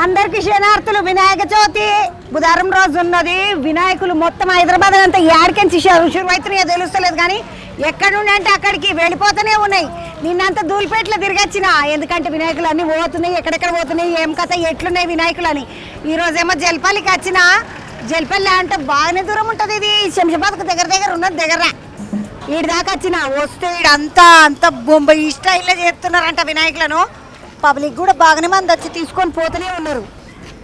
అందరికి శనార్థులు. వినాయక చవితి బుధవారం రోజు ఉన్నది. వినాయకులు మొత్తం హైదరాబాద్ అంతా ఏడికెంచి శురువైతున్నాయో తెలుస్తలేదు, కానీ ఎక్కడి నుండి అంటే అక్కడికి వెళ్ళిపోతూనే ఉన్నాయి. నిన్నంతా ధూళిపేటలో తిరిగొచ్చిన, ఎందుకంటే వినాయకులు అన్నీ పోతున్నాయి, ఎక్కడెక్కడ పోతున్నాయి, ఏం కథ ఎట్లున్నాయి వినాయకులు అని. ఈరోజేమో జల్పల్లికి వచ్చిన. జల్పల్లి అంటే బాగానే దూరం ఉంటుంది, ఇది శంషాబాద్కు దగ్గర ఉన్నది. దగ్గర ఈడి దాకా వచ్చిన. వస్తే ఈడంతా బొంబై స్టైల్లో చేస్తున్నారంట వినాయకులను. పబ్లిక్ కూడా బాగానే మంది వచ్చి తీసుకొని పోతూనే ఉన్నారు.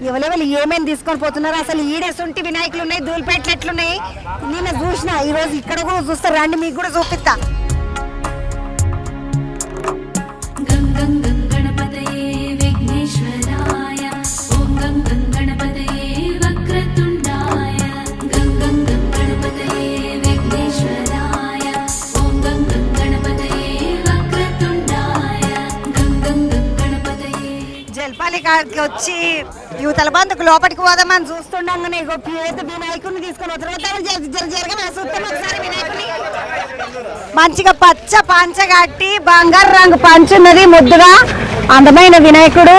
ఎవరెవరు ఏమేమి తీసుకొని పోతున్నారు, అసలు ఈడేసుంటి వినాయకులు ఉన్నాయి, ధూళిపేటలు ఎట్లున్నాయి నేను చూసిన. ఈరోజు ఇక్కడ కూడా చూస్తారు, రండి మీకు కూడా చూపిస్తా. జల్పాలి కాడికి వచ్చి యువతల బంధుకు లోపలికి పోదామని చూస్తుండగానే పేద వినాయకుడిని తీసుకొని ఒకసారి వినాయకుని మంచిగా పచ్చ పంచ కట్టి బంగారు రంగు పంచున్నది, ముద్దుగా అందమైన వినాయకుడు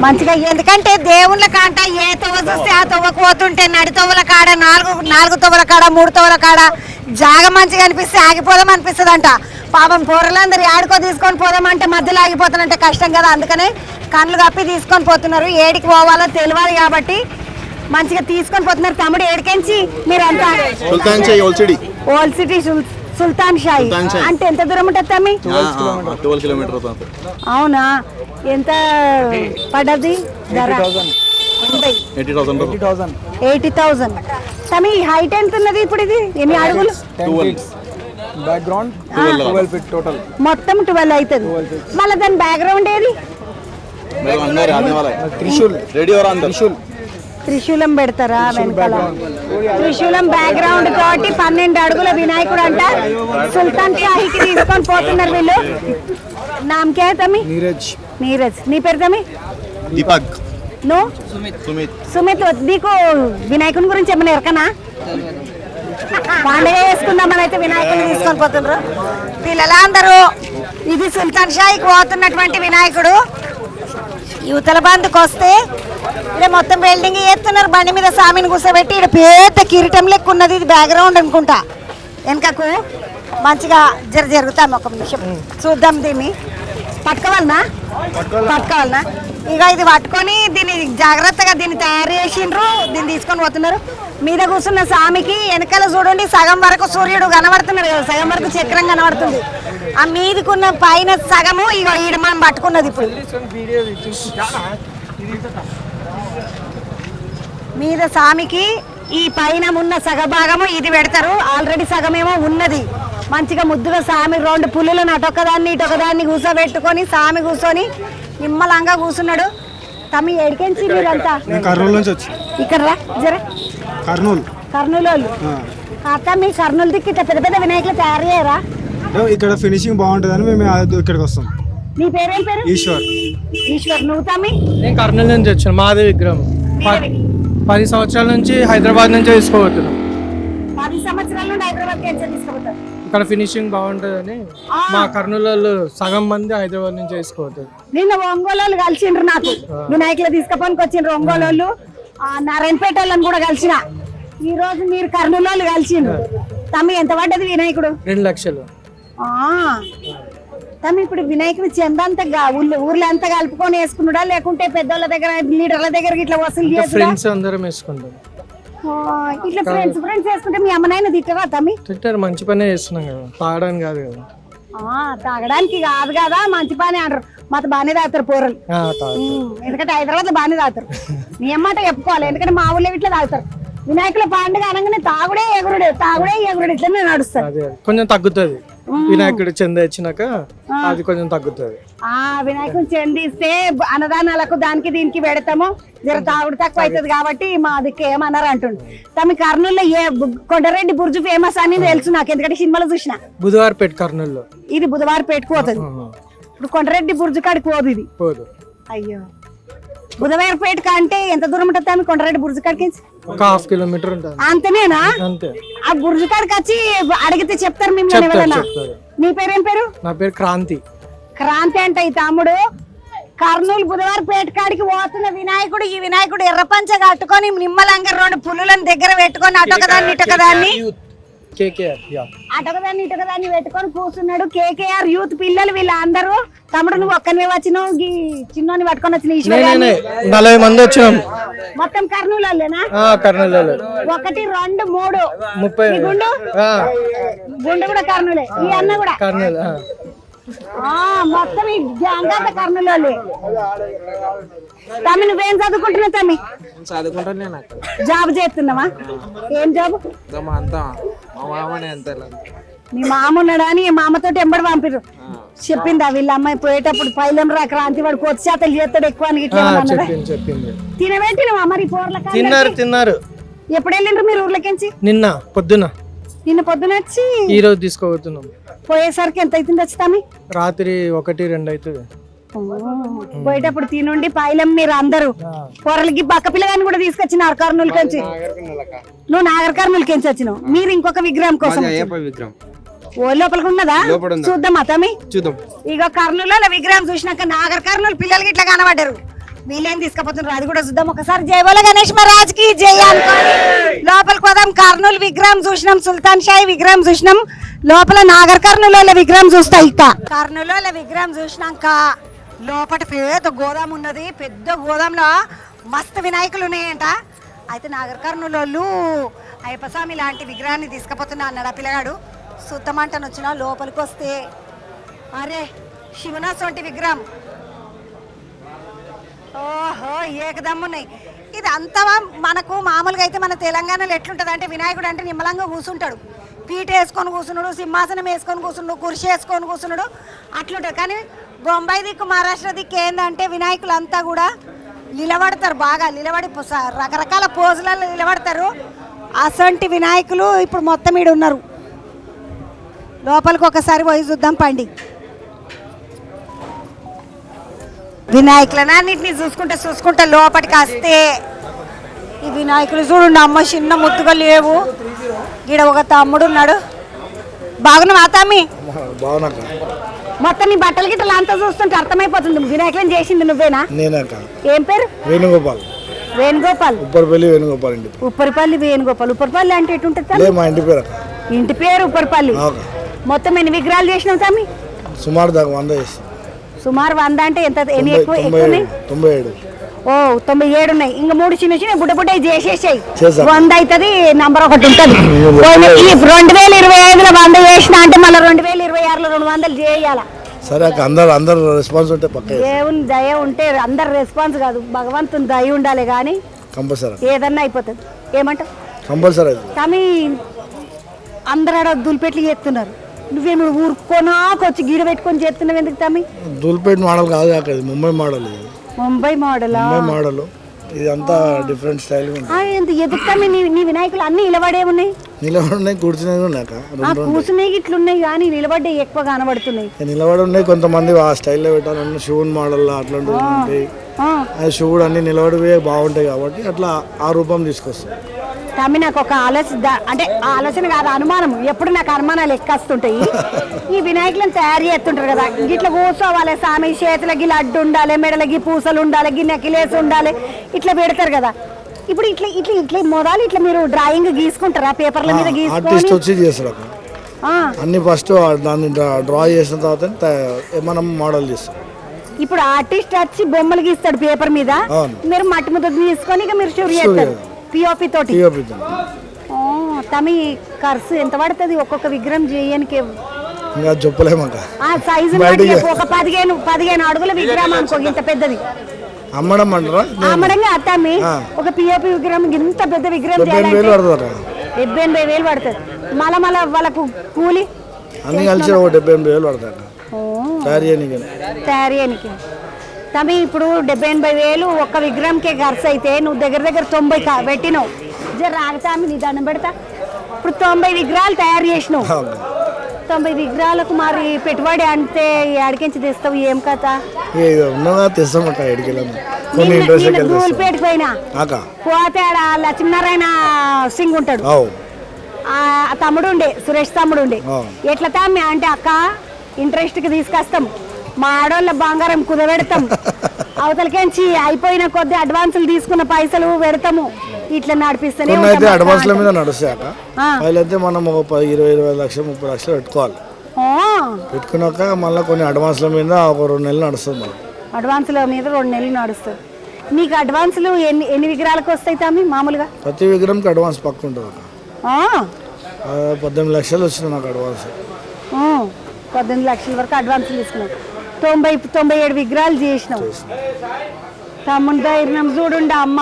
మంచిగా. ఎందుకంటే దేవుళ్ళ కాంట ఏ తవ్వ చూస్తే ఆ తవ్వకు పోతుంటే నడి తవ్వల కాడ నాలుగు తవ్వల కాడ 3 తవ్వల కాడ జాగ మంచిగా అనిపిస్తే ఆగిపోదాం అనిపిస్తుంది అంట. పాపం పోరలందరూ ఆడుకో తీసుకొని పోదామంటే మధ్యలో ఆగిపోతానంటే కష్టం కదా, అందుకనే కళ్ళు కప్పి తీసుకొని పోతున్నారు. ఏడికి పోవాలో తెలియాలి కాబట్టి మంచిగా తీసుకొని పోతున్నారు. తమ్ముడు ఏడికెంచి మీరంతా? ఓల్డ్ సిటీ సుల్తాన్ షాయి అంటే ఎంత దూరం ఉంటుంది తమ్మి? 12 కిలోమీటర్. అవునా, ఎంత పడ్డది ధర? 80,000. తమ్మి హైట్ ఎంత ఉన్నది ఇప్పుడు? ఇది ఎన్ని అడుగులు? బ్యాక్గ్రౌండ్ 12 ఫీట్ టోటల్, మొత్తం 12 అవుతుంది. మళ్ళీ దాని బ్యాక్గ్రౌండ్ ఏది? త్రిశూలం పెడతారా వెనకాల? త్రిశూలం బ్యాక్గ్రౌండ్ తోటి 12 అడుగుల వినాయకుడు అంట. సుల్తాన్ షాహీకి తీసుకొని పోతున్నారు వీళ్ళు. నామకే తమ్మి? నీరజ్. నీ పేరు తమ్మి? దీపక్. నో సుమిత్. నీకు వినాయకుని గురించి ఏమైనా ఎరకనా? పండుగ వేసుకుందామని అయితే వినాయకుడిని తీసుకొని పోతున్నారు పిల్లలందరూ. ఇది సుల్తాన్ షాహీకి పోతున్నటువంటి వినాయకుడు. యువతల బంధుకు వస్తే ఇక్కడ మొత్తం బిల్డింగ్ చేస్తున్నారు. బండి మీద స్వామిని కూర్చోబెట్టి ఇక్కడ పెద్ద కిరీటం లెక్క ఉన్నది. ఇది బ్యాక్గ్రౌండ్ అనుకుంటా. వెనకకు మంచిగా జరుగుతాం. ఒక నిమిషం చూద్దాం. దీన్ని పట్టుకోవాలనా? ఇక ఇది పట్టుకొని దీన్ని జాగ్రత్తగా దీన్ని తయారు చేసిండ్రు. దీన్ని తీసుకొని పోతున్నారు. మీద కూర్చున్న స్వామికి వెనకాల చూడండి సగం వరకు సూర్యుడు కనబడుతున్నాడు కదా, సగం వరకు చక్రం కనబడుతుంది. ఆ మీదికున్న పైన సగము ఇక ఈడ మనం పట్టుకున్నది. ఇప్పుడు మీద స్వామికి ఈ పైన ఉన్న సగభాగము ఇది పెడతారు. ఆల్రెడీ సగమేమో ఉన్నది. మంచిగా ముద్దుగా స్వామి 2 పుల్లులను అటొకదాన్ని ఇటొకదాన్ని కూర్చోబెట్టుకొని స్వామి కూర్చొని నిమ్మలంగా కూర్చున్నాడు. తమ్మి ఏడికెంచి మీరంతా? ఇక్కడ రా జర. కర్నూలు వాళ్ళు. మీ కర్నూలు దిక్కు పెద్ద పెద్ద వినాయకులు తయారు చేయరా? ఇక్కడ ఫినిషింగ్ బాగుంటుందని మేము ఇక్కడికి వస్తాం. నీ పేరేం పేరు? ఈశ్వర్. నువ్వు తమ్మి? నేను కర్నూలు నుంచి వచ్చాను. మాదే విగ్రహం 10 సంవత్సరాల నుంచి హైదరాబాద్ నుంచి తీసుకోబోతున్నాం. 10 సంవత్సరాల నుండి హైదరాబాద్ తీసుకుపోతారు. ఇక్కడ ఫినిషింగ్ బాగుంటుందని మా కర్నూలు సగం మంది హైదరాబాద్ నుంచి తీసుకోబోతారు. నిన్న ఒంగోలు కలిసిండ్రు. నాకు వినాయకులు తీసుకపోనికి వచ్చిండ్రు ఒంగోలు. నారాయణపేట వాళ్ళని కూడా కలిసిన. ఈ రోజు మీరు కర్నూలు కలిసిండ్రు. తమ్మి ఎంత పడ్డది వినాయకుడు? 2 లక్షలు. తమ్మి ఇప్పుడు వినాయకుడు చెందంతా ఊర్లో అంతా కలుపుకొని వేసుకున్నాడా, లేకుంటే పెద్దోళ్ళ దగ్గర లీడర్ల దగ్గర ఇట్లా వసూలు చేసి ఫ్రెండ్స్ అందరం వేసుకుంటాం? ఇట్లా ఫ్రెండ్స్ వేసుకుంటే మీ అమ్మనైనా తిట్టరా తమ్మి? తిట్టారు. మంచి పనే చేస్తున్నాం కదా, తాగడానికి కాదు కదా. తాగడానికి కాదు కదా, మంచి పని అంటారు. మాతో బాగానే తాగుతారు పోరలు. ఎందుకంటే హైదరాబాద్ లో బాగానే తాగుతారు. మీ అమ్మాట చెప్పుకోవాలి, ఎందుకంటే మా ఊళ్ళో ఇట్లా తాగుతారు. వినాయకుల పండుగ అనగానే తాగుడే ఎగురుడు ఇట్లనే నడుస్తారు. కొంచెం తగ్గుతుంది వినాయకుడు చంద ఇచ్చినాక, అది కొంచెం తగ్గుతుంది. వినాయకుడు చెందిస్తే అన్నదానాలకు దానికి దీనికి పెడతాము. జర తాగుడు తక్కువ అవుతుంది కాబట్టి మా దిక్కు ఏమన్నారు అంటుండు. తమ కర్నూలులో కొండరెడ్డి బుర్జు ఫేమస్ అని తెలుసు నాకు, ఎందుకంటే సినిమాలో చూసిన. బుధవారపేట కర్నూలులో. ఇది బుధవారపేటకు పోతుంది. ఇప్పుడు కొండరెడ్డి బుర్జు కాడికి పోదు ఇది. అయ్యో, బుధవారపేట కంటే ఎంత దూరం ఉంటుంది ఆమె కొండరెడ్డి బుర్జు కాడికి? 1/2 కిలోమీటర్ ఉంటుంది. అంతేనేనా? అంతే. ఆ బుర్జు కాడికి వచ్చి అడిగితే చెప్తారు మిమ్మల్ని ఎవరైనా. నీ పేరేం పేరు? నా పేరు క్రాంతి. క్రాంతి అంటే ఈ తమ్ముడు కర్నూలు బుధవారం పేట కాడికి పోతున్న వినాయకుడు. ఈ వినాయకుడు ఎర్రపంచ కట్టుకొని నిమ్మలంగా 2 పుల్లులను దగ్గర పెట్టుకొని అటొకదాన్ని ఇటొకదాన్ని అటొకదాన్ని పెట్టుకొని కూర్చున్నాడు. కేకేఆర్ యూత్ పిల్లలు వీళ్ళందరూ. తమ్ముడు నువ్వు ఒక్కనివే వచ్చినావు, చిన్నోని పట్టుకొని వచ్చిన ఈశ్వరాన్ని 40 మంది వచ్చినాం మొత్తం కర్నూలునా? కర్నూలు 1 2 3 30 గుండు గుండు కూడా కర్నూలే, ఈ అన్న కూడా కర్నూలు. మొత్తం ఈ అంతా కర్నూలు. తమ్మి నువ్వేం చదువుకుంటున్నావు? తమ్మి చదువుకుంటాను. జాబ్ చేస్తున్నావా? ఏం జాబ్? మీ మామ ఉన్నాడా అని మామతోటి ఎంబడి పంపిరు. చెప్పిందా వీళ్ళ అమ్మాయి పోయేటప్పుడు పైలం రా క్రాంతి వాడు కొత్త చేతలు చేస్తాడు ఎక్కువ అని తినబెట్టినవా మరి? తిన్నారు. ఎప్పుడు వెళ్ళిండ్రు మీరు ఊర్లకించి? నిన్న పొద్దున వచ్చి ఈ రోజు తీసుకోబోతున్నాం. పోయేసరికి ఎంత అవుతుంది వచ్చి? రాత్రి 1 2 అవుతుంది. పోయేటప్పుడు తినుండి పైలం మీరు అందరూ పొరలకి బక్క పిల్లగాని కూడా తీసుకొచ్చినారు కర్నూలు నుంచి. నువ్వు నాగర్ కర్నూలు నుంచి వచ్చినావు. మీరు ఇంకొక విగ్రహం కోసం ఓ లోపలికి ఉన్నదా? చూద్దాం అతమి చూద్దాం. ఇక కర్నూలు విగ్రహం చూసినాక నాగర్ కర్నూలు పిల్లలకి ఇట్లా కనబడ్డారు. వీళ్ళేం తీసుకుపోతున్నారు అది కూడా చూద్దాం ఒకసారి. జై బోలో గణేష్ మహారాజ్ కి జై అనుకోని లోపలికి పోదాం. కర్నూలు విగ్రహం చూసినాం, సుల్తాన్ షాయి విగ్రహం చూసినాం. లోపల నాగర్ కర్నూలు విగ్రహం చూస్తా. ఇక కర్నూలు విగ్రహం చూసినాక లోపల పెద్ద గోదాం ఉన్నది. పెద్ద గోదాంలో మస్తు వినాయకులు ఉన్నాయంట. అయితే నాగర్ కర్నూలు వాళ్ళు అయ్యప్ప స్వామి లాంటి విగ్రహాన్ని తీసుకుపోతున్నా అన్నాడు ఆ పిల్లగాడు. సుత్తమంటను వచ్చిన లోపలికి వస్తే అరే శివనాథ్ వంటి విగ్రహం. ఓహో ఏకదమ్మున్నాయి. ఇది అంతా మనకు మామూలుగా అయితే మన తెలంగాణలో ఎట్లుంటుంది అంటే వినాయకుడు అంటే నిమ్మలంగా కూర్చుంటాడు. పీట వేసుకొని కూర్చున్నాడు, సింహాసనం వేసుకొని కూర్చున్నాడు, కుర్చీ వేసుకొని కూర్చున్నాడు, అట్లుంటాడు. కానీ బొంబాయి దిక్కు మహారాష్ట్ర దిక్కు ఏంటంటే వినాయకులు అంతా కూడా నిలబడతారు. బాగా నిలబడి రకరకాల పోజులలో నిలబడతారు. అసంటి వినాయకులు ఇప్పుడు మొత్తం ఈడు ఉన్నారు. లోపలికి ఒకసారి పోయి చూద్దాం పండి. వినాయకులను అన్నింటినీ చూసుకుంటా లోపలికి వస్తే ఈ వినాయకులు చూడండి అమ్మ చిన్న ముద్దుగా లేవు. ఈడ ఒక తమ్ముడు ఉన్నాడు. బాగున్నావా తమ్మి? మొత్తం నీ బట్టలు గిట్టలు అంతా చూస్తుంటే అర్థమైపోతుంది వినాయకులను చేసింది నువ్వేనా? ఏం పేరు? వేణుగోపాల్. వేణుగోపాల్. ఉప్పరిపల్లి వేణుగోపాల్. ఉప్పరిపల్లి వేణుగోపాల్. ఉప్పరిపల్లి అంటే ఎటుంటుంది? మా ఇంటి పేరు. ఇంటి పేరు ఉప్పరిపల్లి. మొత్తం ఎన్ని విగ్రహాలు చేసినావు తమ్మి? సుమారు 100 చేసి. సుమారు 100 అంటే ఎంత? ఎన్ని ఎక్కువ? 97. ఓ 97 ఉన్నాయి. ఇంకా 3 చిన్న బుడ్డ చేసేసాయి. 100 అవుతుంది. నంబర్ ఒకటి ఉంటుంది. 2025లో 100 చేసిన అంటే మళ్ళీ 2026లో 200 చేయాల. సరే అందరు రెస్పాన్స్ ఉంటే పక్క. దేవుని దయ ఉంటే అందరు రెస్పాన్స్ కాదు భగవంతుని దయ ఉండాలి కానీ కంపల్సరీ ఏదన్నా అయిపోతుంది. ఏమంటావు? కంపల్సరీ. కానీ అందరు ఆడ దులిపెట్లు చేస్తున్నారు. నువ్వేమో ఊరుకోనాకొచ్చి గీడ పెట్టుకొని చేస్తున్నావు ఎందుకు తమ్మి? దుల్పేట్ మోడల్ కాదు అక్కడ ముంబై మోడల్. ముంబై మోడల్ ఇదంతా డిఫరెంట్ స్టైల్ ఎందుకు తమ్మి? నీ వినాయకులు అన్ని నిలబడే ఉన్నాయి. నిలబడి కూర్చునే కూర్చునే ఇట్లున్నాయి కానీ నిలబడ్డే ఎక్కువ కనబడుతున్నాయి. నిలబడి ఉన్నాయి. కొంతమంది ఆ స్టైల్లో పెట్టాలన్న శివుని మోడల్ అట్లాంటివి ఉంటాయి. ఆ శివుడు అన్ని నిలబడి బాగుంటాయి కాబట్టి అట్లా ఆ రూపం తీసుకొస్తాయి. తమ్మి నాకు ఒక ఆలోచన కాదు అనుమానం. ఎప్పుడు నాకు అనుమానాలు ఎక్కొస్తుంటాయి. ఈ వినాయకులను తయారు చేస్తుంటారు కదా, ఇట్లా కూర్చోవాలి స్వామి, చేతులకి లడ్డు ఉండాలి, మెడలకి పూసలు ఉండాలి, నెక్లెస్ ఉండాలి, ఇట్లా పెడతారు కదా. ఇప్పుడు ఇట్లా ఇట్లా ఇట్లా మొదలు ఇట్లా మీరు డ్రాయింగ్ గీసుకుంటారా? పేపర్ల మీద గీసుకొని అన్ని ఫస్ట్ దాన్ని డ్రా చేసిన తర్వాత మనం మోడల్ చేస్తాం. ఇప్పుడు ఆర్టిస్ట్ వచ్చి బొమ్మలు గీస్తాడు పేపర్ మీద, మీరు మట్టి ముద్ద తీసుకొని ఇక మీరు షూర్ చేస్తారు పిఓపి తోటి. తమి ఖర్చు ఎంత పడుతుంది ఒక్కొక్క విగ్రహం చేయడానికి? సైజు ఒక 15 అడుగుల విగ్రహం అనుకో, ఇంత పెద్దది అమ్మడంగా అత్తమ్మి. ఒక పిఓపి విగ్రహం ఇంత పెద్ద విగ్రహం 78,000 పడుతుంది. మళ్ళా వాళ్ళకు కూలి తయారీ చేయడానికి. తమ్మి ఇప్పుడు 70,000 ఒక్క విగ్రహంకే ఖర్చు అయితే నువ్వు దగ్గర 90 పెట్టినావు. జర ఆగుతామి నీ దండం పెడతా. ఇప్పుడు 90 విగ్రహాలు తయారు చేసినావు. 90 విగ్రహాలకు మరి పెట్టుబడి అంటే అడిగించి తెస్తావు ఏం కథ? దూల్పేటకి పోయినా పోతే ఆడ లక్ష్మీనారాయణ సింగ్ ఉంటాడు, ఆ తమ్ముడు ఉండే సురేష్ తమ్ముడు ఉండే. ఎట్లా తమ్మి అంటే అక్క ఇంట్రెస్ట్కి తీసుకొస్తాం మా ఆడోళ్ళ బంగారం కుదబెడతాం అవతలకేంచి అయిపోయిన కొద్ది అడ్వాన్సులు తీసుకున్న పైసలు పెడతాము ఇట్లా నడిపిస్తేనే కొన్ని అయితే ఉంటాం. అడ్వాన్స్ల మీద నడుస్తాక ఆ. అయితే మనం ఒక 10, 20 లక్షలు 30 లక్షలు పెట్టుకోవాలి. ఆ, పెట్టుకున్నాక మళ్ళీ కొన్ని అడ్వాన్స్ల మీద ఒక 2 నెలలు నడుస్తుంది మనం. అడ్వాన్సుల మీద 2 నెలలు నడుస్తుంది. నీకు అడ్వాన్సులు ఎన్ని విగ్రహాలకు వస్తాయి తమ్మి మామూలుగా? ప్రతి విగ్రహంకి అడ్వాన్స్ పక్క ఉంటుంది అక్క. ఆ, 18 లక్షలు వచ్చింది నాకు అడ్వాన్స్. 18 లక్షల వరకు అడ్వాన్సులు తీసుకున్నావు. 97 విగ్రహాలు చేసినావు. తమ్ముని ధైర్యం చూడుండ అమ్మ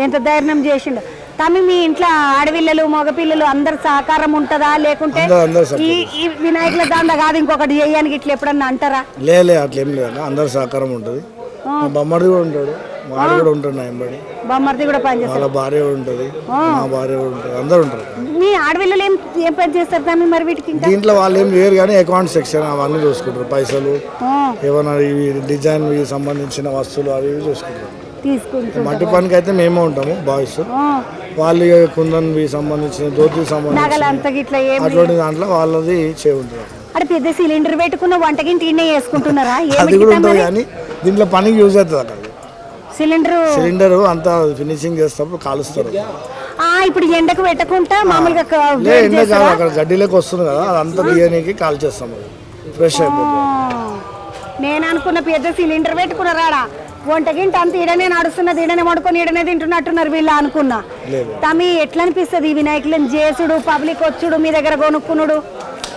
ఎంత ధైర్యం చేసిండు. తమ్మి మీ ఇంట్లో ఆడపిల్లలు మగపిల్లలు అందరు సహకారం ఉంటుందా లేకుంటే అందరూ ఈ వినాయకుల దండ కాదు ఇంకొకటి చేయడానికి ఇట్లా ఎప్పుడన్నా అంటారా? లే అట్లా ఏం లేదు, అందరు సహకారం ఉంటుంది. మా బొమ్మడి కూడా ఉంటాడు, మా ఆడ కూడా ఉంటాడు, నా ఎంబడి బొమ్మర్ది కూడా పనిచేస్తారు. వాళ్ళ భార్య ఉంటుంది, మా భార్య కూడా ఉంటుంది, అందరు ఉంటారు. మీ ఆడపిల్లలు ఏం పని చేస్తారు తమ్మి మరి వీటికి ఇంకా? దీంట్లో వాళ్ళు ఏం చేయరు కానీ అకౌంట్ సెక్షన్ అవన్నీ చూసుకుంటారు. పైసలు ఆ, ఏమైనా ఇవి డిజైన్ సంబంధించిన వస్తువులు అవి ఇవి చూసుకుంటారు. తీసుకుంటారు. మట్టి పనికి అయితే మేమే ఉంటాము బాయ్స్, ఆ, వాళ్ళు ఇక కుందన్వి సంబంధించిన ధోతికి సంబంధించిన నగలంతా గిట్లా ఏం అటువంటి దాంట్లో వాళ్ళది చేయి ఉంటుంది. అక్కడ పెద్ద సిలిండర్ పెట్టుకున్న వంటకింటి ఇన్నే వేసుకుంటున్నారా? అది కూడా ఉంటుంది కానీ దీంట్లో పనికి యూజ్ అవుతుంది అక్కడ. సిలిండర్ సిలిండర్ అంతా ఫినిషింగ్ చేసేటప్పుడు కాలుస్తారు. ఇప్పుడు ఎండకు పెట్టకుండా మామూలుగా లే ఎండ కాదు, అక్కడ గడ్డిలోకి వస్తుంది కదా, అదంతా బియ్యానికి కాల్ చేస్తాం, అది ఫ్రెష్ అయిపోతుంది. నేను అనుకున్న పెద్ద సిలిండర్ పెట్టుకున్నారా వంటకింటి అంత ఈడనే నడుస్తున్నది, ఈడనే వండుకొని ఈడనే తింటున్నట్టున్నారు వీళ్ళు అనుకున్నా. లేదు తమి ఎట్లా అనిపిస్తుంది ఈ వినాయకులను చేసుడు, పబ్లిక్ వచ్చుడు, మీ దగ్గర కొనుక్కునుడు?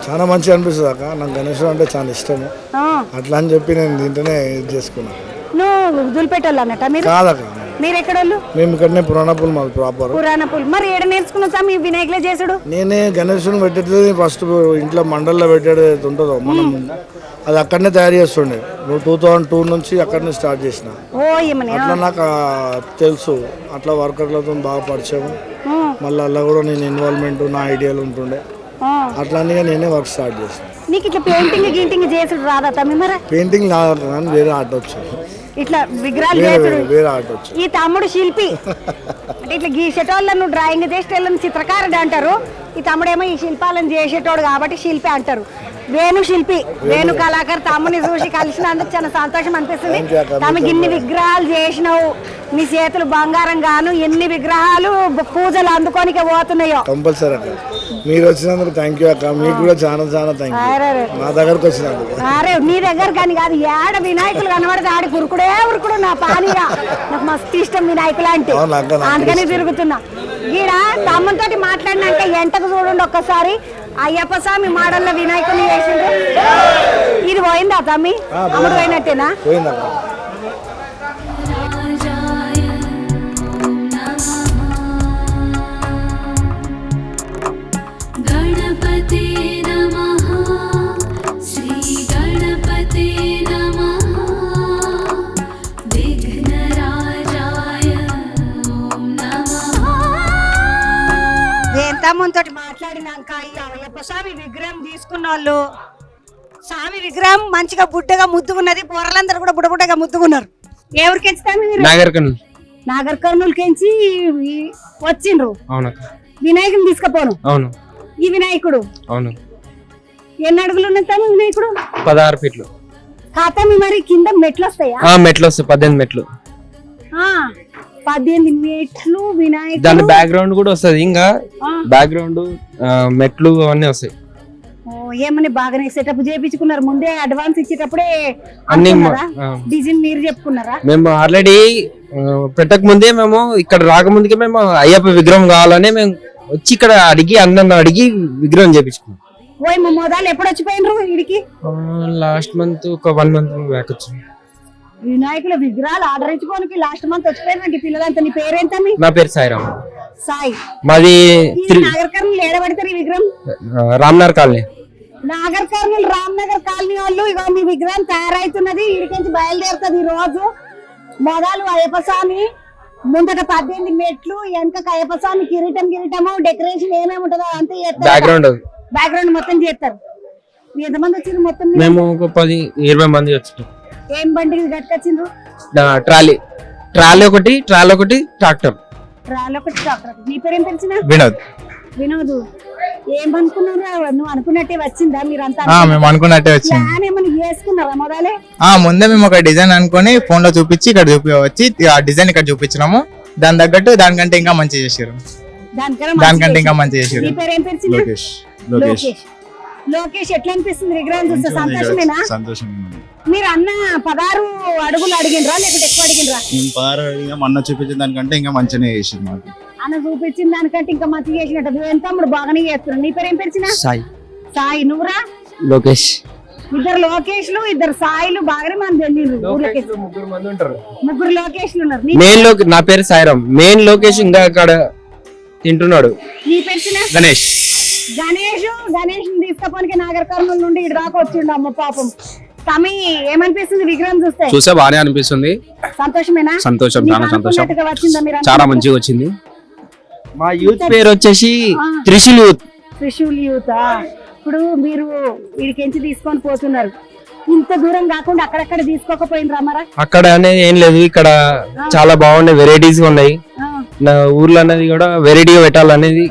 చాలా మంచిగా అనిపిస్తుంది అక్క. నాకు గణేశుడు అంటే చాలా ఇష్టము. ఆ, అట్లా అని చెప్పి నేను దీంట్లోనే ఇది చేసుకున్నాను. నువ్వు దులిపెట్టోళ్ళు అన్నట్ట మీరు? కాదక్క, మీరు ఎక్కడోళ్ళు? మేము ఇక్కడనే పురాణపూల్ మాది ప్రాపర్. పురాణపుల్. మరి ఏడ నేర్చుకున్నా మీ వినాయకులే చేసుడు? నేనే గణేశుని పెట్టేది ఫస్ట్ ఇంట్లో మండల్లో పెట్టేది ఉంటుందో మనం, అది అక్కడనే తయారు చేస్తుండే. 2002 నుంచి అక్కడనే స్టార్ట్ చేసిన. ఓ ఏమని? అట్లా నాకు తెలుసు, అట్లా వర్కర్లతో బాగా పరిచయం. మళ్ళీ అలా కూడా నేను ఇన్వాల్వ్మెంట్ నా ఐడియాలు ఉంటుండే. అట్లా అని నేనే వర్క్ స్టార్ట్ చేసిన. నీకు ఇట్లా పెయింటింగ్ గింటింగ్ చేసుడు రాదా తమ్మి మరి? పెయింటింగ్ కానీ వేరే ఆర్ట్ వచ్చాయి, ఇట్లా విగ్రహాలు చేసుడు. వేరే ఆర్ట్ వచ్చాయి. ఈ తమ్ముడు శిల్పి అంటే ఇట్లా గీసేటోళ్ళను డ్రాయింగ్ చేసేటోళ్ళని చిత్రకారుడు అంటారు. ఈ తమ్ముడేమో ఈ శిల్పాలను చేసేటోడు కాబట్టి శిల్పి అంటారు. వేణు శిల్పి, వేణు కళాకారు. తమ్ముని చూసి కలిసినందుకు చాలా సంతోషం అనిపిస్తుంది. తమకి ఇన్ని విగ్రహాలు చేసినావు, నీ చేతులు బంగారం గాను ఎన్ని విగ్రహాలు పూజలు అందుకోనికే పోతున్నాయో. కంపల్సరీ అక్క, మీరు వచ్చినందుకు థ్యాంక్ యూ అక్క. మీకు కూడా చాలా థ్యాంక్ యూ నా దగ్గరకు వచ్చినందుకు. అరే నీ దగ్గర కానీ కాదు, ఏడ వినాయకులు కనబడితే ఆడి ఉరుకుడు నా పానీగా. నాకు మస్తు ఇష్టం వినాయకులు అంటే, అందుకని తిరుగుతున్నా. ఈడ తమ్ముతో మాట్లాడినాక ఎంటకు చూడండి ఒక్కసారి. అయ్యప్ప స్వామి మాడల్లో వినాయకుని చేసిండు. ఇది పోయిందా తమ్మి? అమ్ముడు పోయినట్టేనా? పోయిందక్క. गणपते नमः श्री गणपते नमः विघ्नराजाय ॐ नमः. తమ్ముతో మాట్లాడినాక అయ్యప్ప స్వామి విగ్రహం తీసుకున్న వాళ్ళు, స్వామి విగ్రహం మంచిగా బుడ్డగా ముద్దుకున్నది. పొరలందరూ కూడా బుడ్డగా ముద్దుకున్నారు. ఎవరికి ఎంచుతాము? నాగర్ కర్నూలు కెంచి వచ్చిండ్రు. వినాయకుని తీసుకుపోను. అవును ఈ వినాయకుడు అవును. ఎన్ని అడుగులు ఉన్నది వినాయకుడు? 16 ఫీట్లు. ఖాతా మరి కింద మెట్లు వస్తాయా? మెట్లు వస్తాయి, 18 మెట్లు. 18 మెట్లు వినాయకుడు. దాని బ్యాక్గ్రౌండ్ కూడా వస్తుంది, ఇంకా బ్యాక్గ్రౌండ్ మెట్లు అవన్నీ వస్తాయి. ఏమని బాగానే సెటప్ చేయించుకున్నారు ముందే? అడ్వాన్స్ ఇచ్చేటప్పుడే అన్ని డిజైన్ మీరు చెప్పుకున్నారా? మేము ఆల్రెడీ పెట్టక ముందే, మేము ఇక్కడ రాకముందుకే మేము అయ్యప్ప విగ్రహం కావాలని మేము వచ్చి ఇక్కడ అడిగి అన్న అడిగి విగ్రహం చేయించుకున్నాం. ఓయ్ మోదాలు ఎప్పుడు వచ్చిపోయినరు ఇడికి? లాస్ట్ మంత్ ఒక 1 మంత్ బ్యాక్ వచ్చింది. వినాయకుల విగ్రహాలు ఆర్డర్ ఇచ్చుకోనికి లాస్ట్ మంత్ వచ్చిపోయినండి పిల్లలంతా. నీ పేరేంత? నా పేరు సాయిరామ్. సాయి. మాది నాగర్ కర్నూలు ఏడబడతారు ఈ విగ్రహం? రామ్నగర్ కాలనీ. నాగర్ కర్నూలు రామ్నగర్ కాలనీ వాళ్ళు ఇక మీ విగ్రహం తయారైతున్నది. ఇడికించి బయలుదేరుతుంది ఈ రోజు. మొదలు అయ్యప్ప స్వామి ముందట 18 మెట్లు, వెనక అయ్యప్ప స్వామి కిరీటము డెకరేషన్ ఏమేమి ఉంటుందో అంతా చేస్తారు. బ్యాక్గ్రౌండ్ మొత్తం చేస్తారు. ఎంతమంది వచ్చిండ్రు మొత్తం? మేము ఒక 10-20 మంది వచ్చాం. ఏం బండి కట్టుకొచ్చిండ్రు? ట్రాలీ ఒకటి ట్రాక్టర్. ట్రాలీ ఒకటి ట్రాక్టర్. నీ పేరేం తెలిసిన? వినోద్. ఏమనుకున్నారా? నువ్వు అనుకున్నట్టే వచ్చిందా? మీరంతా మేము అనుకున్నట్టే వచ్చింది. ప్లాన్ ఏమన్నా వేసుకున్నారా మొదలే? ముందే మేము ఒక డిజైన్ అనుకొని ఫోన్ లో చూపించి ఇక్కడ వచ్చి ఆ డిజైన్ ఇక్కడ చూపించినాము. దాని తగ్గట్టు దానికంటే ఇంకా మంచి చేసారు. దానికంటే ఇంకా మంచి చేసారు. నీ పేరు ఏం పేరు చిన్న? లోకేష్ లోకేష్ లోకేష్ ఎట్లా అనిపిస్తుంది విగ్రహం చూస్తే? సంతోషమేనా? సంతోషం. మీరు అన్న 16 అడుగులు అడిగినరా లేకపోతే ఎక్కువ అడిగినరా? మేము మొన్న చూపించిన దానికంటే ఇంకా మంచిగానే చేసింది మాకు. అన్న చూపించిన దానికంటే ఇంకా మంచిగా చేసినట్టు. నువ్వు తమ్ముడు బాగానే చేస్తున్నావు. నీ పేరు ఏం పేరు చిన్న? సాయి. సాయి. నువ్వురా? లోకేష్. ఇద్దరు లోకేష్లు, ఇద్దరు సాయిలు బాగానే మంది వెళ్ళిండ్రు. ముగ్గురు మంది ఉంటారు. ముగ్గురు లోకేష్లు ఉన్నారు. మెయిన్ నా పేరు సాయిరామ్. మెయిన్ లోకేష్ ఇంకా అక్కడ తింటున్నాడు. నీ పేరు చిన్న? గణేష్. గణేష్ తీసుకపోనికి నాగర్ కర్నూలు నుండి ఇటు దాకా వచ్చిండు. అమ్మ పాపం. తమి ఏమనిపిస్తుంది విగ్రహం చూస్తే? చూస్తే బానే అనిపిస్తుంది. సంతోషమేనా? సంతోషం, చాలా సంతోషం. వచ్చిందా మీరు? చాలా మంచిగా వచ్చింది. మా యూత్ పేరు వచ్చేసి త్రిశూల్ యూత్. త్రిశూల్ యూత్. ఇప్పుడు మీరు వీడికించి తీసుకొని పోతున్నారు. ఇంత దూరం కాకుండా అక్కడక్కడ తీసుకోకపోయినరా మరా? అక్కడ అనేది ఏం లేదు, ఇక్కడ చాలా బాగున్నాయి, వెరైటీస్ ఉన్నాయి. నా ఊర్లో అనేది కూడా వెరైటీగా పెట్టాలనేది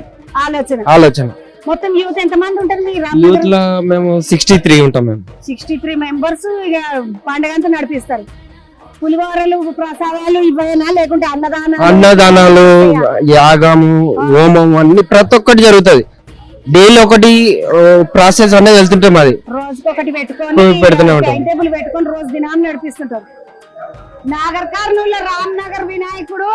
ఆలోచన. మొత్తం యూత్ ఎంత మంది ఉంటారు మీ యూత్ లో? మేము 63 ఉంటాం. మేము 63 మెంబర్స్ ఇక పండుగ అంతా నడిపిస్తారు. పులిహోరలు, ప్రసాదాలు ఇవ్వనా లేకుంటే అన్నదానాలు, యాగము, హోమం అన్ని ప్రతి ఒక్కటి జరుగుతుంది. డైలీ ఒకటి ప్రాసెస్ అనేది వెళ్తుంటాం. అది రోజుకొకటి పెడుతూనే ఉంటాం. టైం టేబుల్ పెట్టుకొని రోజు దినాన్ని నడిపిస్తుంటారు. నాగర్ కర్నూలు రామ్నగర్ వినాయకుడు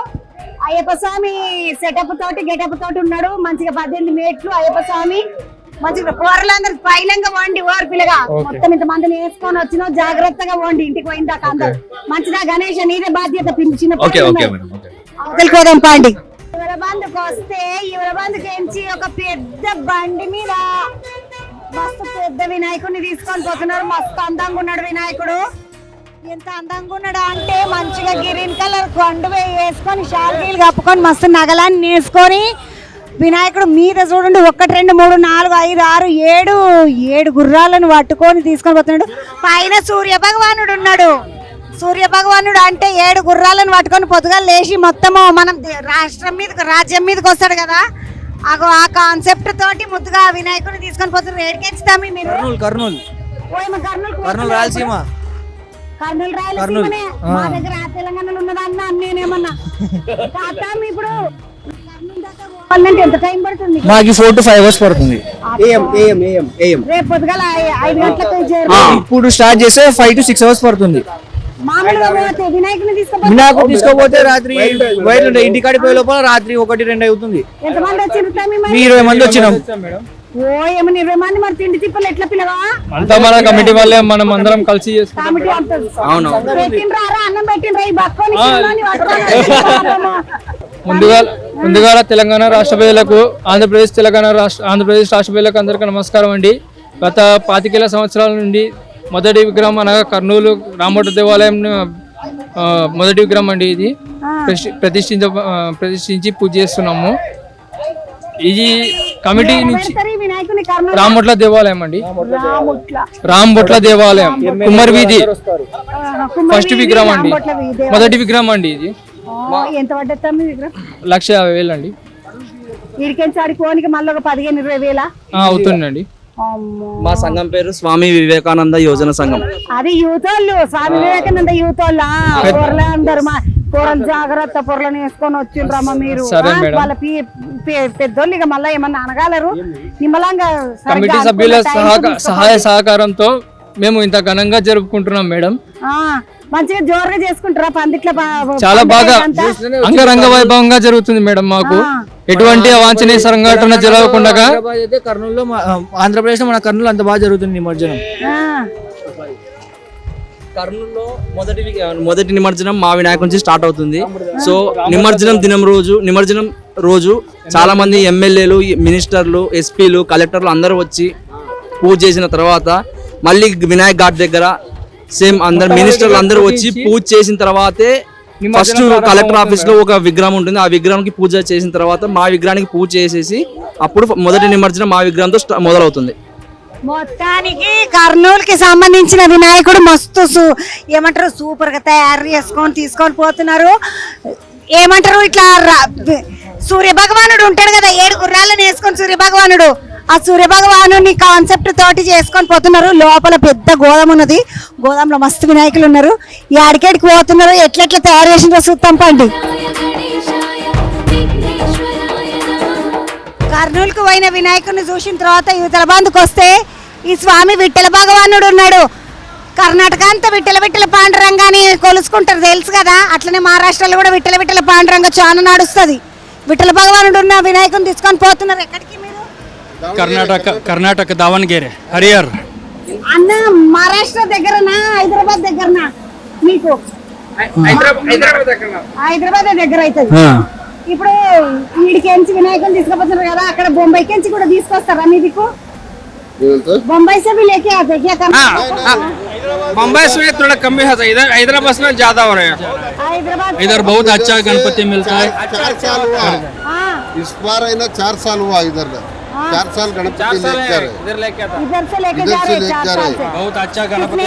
అయ్యప్ప స్వామి సెటప్ తోటి గెటప్ తోటి ఉన్నాడు. మంచిగా 18 మేట్లు అయ్యప్ప స్వామి. మంచిగా కూరలందరూ పైలంగా వండి ఓరు పిల్లగా మొత్తం ఇంత మందిని వేసుకొని వచ్చినా జాగ్రత్తగా వండి ఇంటికి పోయిందాక అందరు. మంచిగా గణేష్ నీదే బాధ్యత. చిన్న అవతలికోదాం పాండి. ఇవర బంధుకు వస్తే ఇవర బంధుకి ఎంచి ఒక పెద్ద బండి మీద మస్తు పెద్ద వినాయకుడిని తీసుకొని పోతున్నారు. మస్తు అందంగా ఉన్నాడు వినాయకుడు. ఎంత అందంగా ఉన్నాడు అంటే మంచిగా గ్రీన్ కలర్ కొండ వేసుకొని షాల్గీలు కప్పుకొని మస్తు నగలాన్ని వేసుకొని వినాయకుడు మీద చూడండి 1 2 3 4 5 6 7 గుర్రాలను పట్టుకొని తీసుకొని పోతున్నాడు. పైన సూర్య భగవానుడు ఉన్నాడు. సూర్య భగవానుడు అంటే 7 గుర్రాలను పట్టుకొని పొద్దుగా లేచి మొత్తము మనం రాజ్యం మీదకి వస్తాడు కదా, ఆ కాన్సెప్ట్ తోటి ముద్దుగా వినాయకుడిని తీసుకొని పోతున్నారు. ఏడికెచ్చుతాము మీరు? కర్నూలు రాయలసీమ. కర్నూలు రాయలసీమనే. మా దగ్గర తెలంగాణలో ఉన్నదన్నా నేనేమన్నా ఇప్పుడు ఎంత టైం పడుతుంది? మాకు 4 to 5 hours పడుతుంది. రేపు పొద్దుగాల 5 గంటలకు. ఇప్పుడు స్టార్ట్ చేస్తే 5 to 6 hours పడుతుంది. వినాయకుని వినాయకుడు తీసుకోపోతే రాత్రి ఇంటికాడికి పోయే లోపల రాత్రి 1 2 అవుతుంది. ఎంతమంది వచ్చిండ్రు? 20 మంది వచ్చినాం. ఓ ఏమన్నా 20 మంది. మరి తిండి తిప్పలు ఎట్లా పిల్లగా? అంతా మన కమిటీ వాళ్ళే, మనం అందరం కలిసి కమిటీ పెట్టిండ్రా? అన్నం పెట్టిండ్రా? ఈ బక్కోని ముందుగా తెలంగాణ రాష్ట్ర ప్రజలకు, ఆంధ్రప్రదేశ్ రాష్ట్ర ప్రజలకు అందరికీ నమస్కారం అండి. గత 25 సంవత్సరాల నుండి మొదటి విగ్రహం అనగా కర్నూలు రామోట దేవాలయం మొదటి విగ్రహం అండి. ఇది ప్రతిష్ఠించి పూజ చేస్తున్నాము. ఇది కమిటీ నుంచి రామొట్ల దేవాలయం అండి. రాంబొట్ల దేవాలయం కుమ్మరి వీధి ఫస్ట్ విగ్రహం అండి, మొదటి విగ్రహం అండి. ఇది ఎంత పడ్డది విగ్రహం? 1,50,000 అండి. వీడికి మళ్ళీ ఒక 15-20 అవుతుందండి. మా సంఘం పేరు స్వామి వివేకానంద యోజన సంఘం. అది యూత్ వాళ్ళు, స్వామి వివేకానంద యూత్ వాళ్ళ పొరలే అందరు. మా పొరలు జాగ్రత్త, పొరలను వేసుకొని వచ్చిండ్రమ్మ మీరు. వాళ్ళ పెద్దోళ్ళు ఇక మళ్ళీ ఏమన్నా అనగలరు. నిమ్మలంగా కమిటీ సభ్యుల సహాయ సహకారంతో మేము ఇంత ఘనంగా జరుపుకుంటున్నాం మేడం. మంచిగా జోరుగా చేసుకుంటారా పందిట్ల? చాలా బాగా అంగరంగ వైభవంగా జరుగుతుంది మేడం. మాకు ఎటువంటి అవాంఛనీయ సంఘటన జరగకుండా కర్నూలులో, ఆంధ్రప్రదేశ్ లో మన కర్నూలు అంత బాగా జరుగుతుంది నిమజ్జనం. కర్నూలులో మొదటి నిమజ్జనం మా వినాయకు నుంచి స్టార్ట్ అవుతుంది. సో నిమజ్జనం రోజు చాలా మంది ఎమ్మెల్యేలు, మినిస్టర్లు, ఎస్పీలు, కలెక్టర్లు అందరూ వచ్చి పూజ చేసిన తర్వాత మళ్ళీ వినాయక్ ఘాట్ దగ్గర సేమ్ అందరు మినిస్టర్లు అందరూ వచ్చి పూజ చేసిన తర్వాతే ఫస్ట్ కలెక్టర్ ఆఫీస్ లో ఒక విగ్రహం ఉంటుంది. ఆ విగ్రహానికి పూజ చేసిన తర్వాత మా విగ్రహానికి పూజ చేసేసి అప్పుడు మొదటి నిమజ్జనం మా విగ్రహంతో మొదలవుతుంది. మొత్తానికి కర్నూలుకి సంబంధించిన వినాయకుడు మస్తు ఏమంటారు సూపర్ గా తయారు చేసుకొని తీసుకొని పోతున్నారు. ఏమంటారు ఇట్లా సూర్య భగవానుడు ఉంటాడు కదా, 7 గుర్రాలను వేసుకొని సూర్య భగవానుడు ఆ సూర్యభగవాను కాన్సెప్ట్ తోటి చేసుకొని పోతున్నారు. లోపల పెద్ద గోదాం ఉన్నది, గోదాంలో మస్తు వినాయకులు ఉన్నారు. ఈ అడికేడికి పోతున్నారు, ఎట్లెట్లా తయారు చేసిందో చూస్తాం పండి. गणेशाय विघ्नेश्वराय नमः కర్నూలుకు పోయిన వినాయకుడిని చూసిన తర్వాత యువతల బంధుకు వస్తే ఈ స్వామి విఠల భగవానుడు ఉన్నాడు. కర్ణాటక అంతా విఠల పాండురంగాని కొలుసుకుంటారు తెలుసు కదా, అట్లనే మహారాష్ట్రలో కూడా విఠల పాండురంగ చాలా నడుస్తుంది. విఠల భగవానుడు ఉన్న వినాయకుని తీసుకొని పోతున్నారు. ఎక్కడికి మీరు? కర్ణాటక దావణగిరి హరియర్. అన్న మహారాష్ట్ర దగ్గరనా హైదరాబాద్ దగ్గరనా మీకు? హైదరాబాద్ దగ్గర అవుతుంది. ఇప్పుడు వీడికెంచి వినాయకుని తీసుకుపోతున్నారు కదా, అక్కడ బొంబాయికెంచి కూడా తీసుకొస్తారా మీ దిక్కు? बम्बई से भी लेके आते क्या करना? बम्बई से थोड़ा कम भी है, इधर हैदराबाद में ज्यादा हो रहे हैं. हैदराबाद इधर बहुत अच्छा गणपति मिलता है. 4 साल हुआ हाँ इस बार है ना, 4 साल हुआ इधर 4 साल गणपति लेकर इधर लेके आता इधर से लेके इधर जा से रहे लेके 4 जा साल रहे से। बहुत अच्छा गणपति.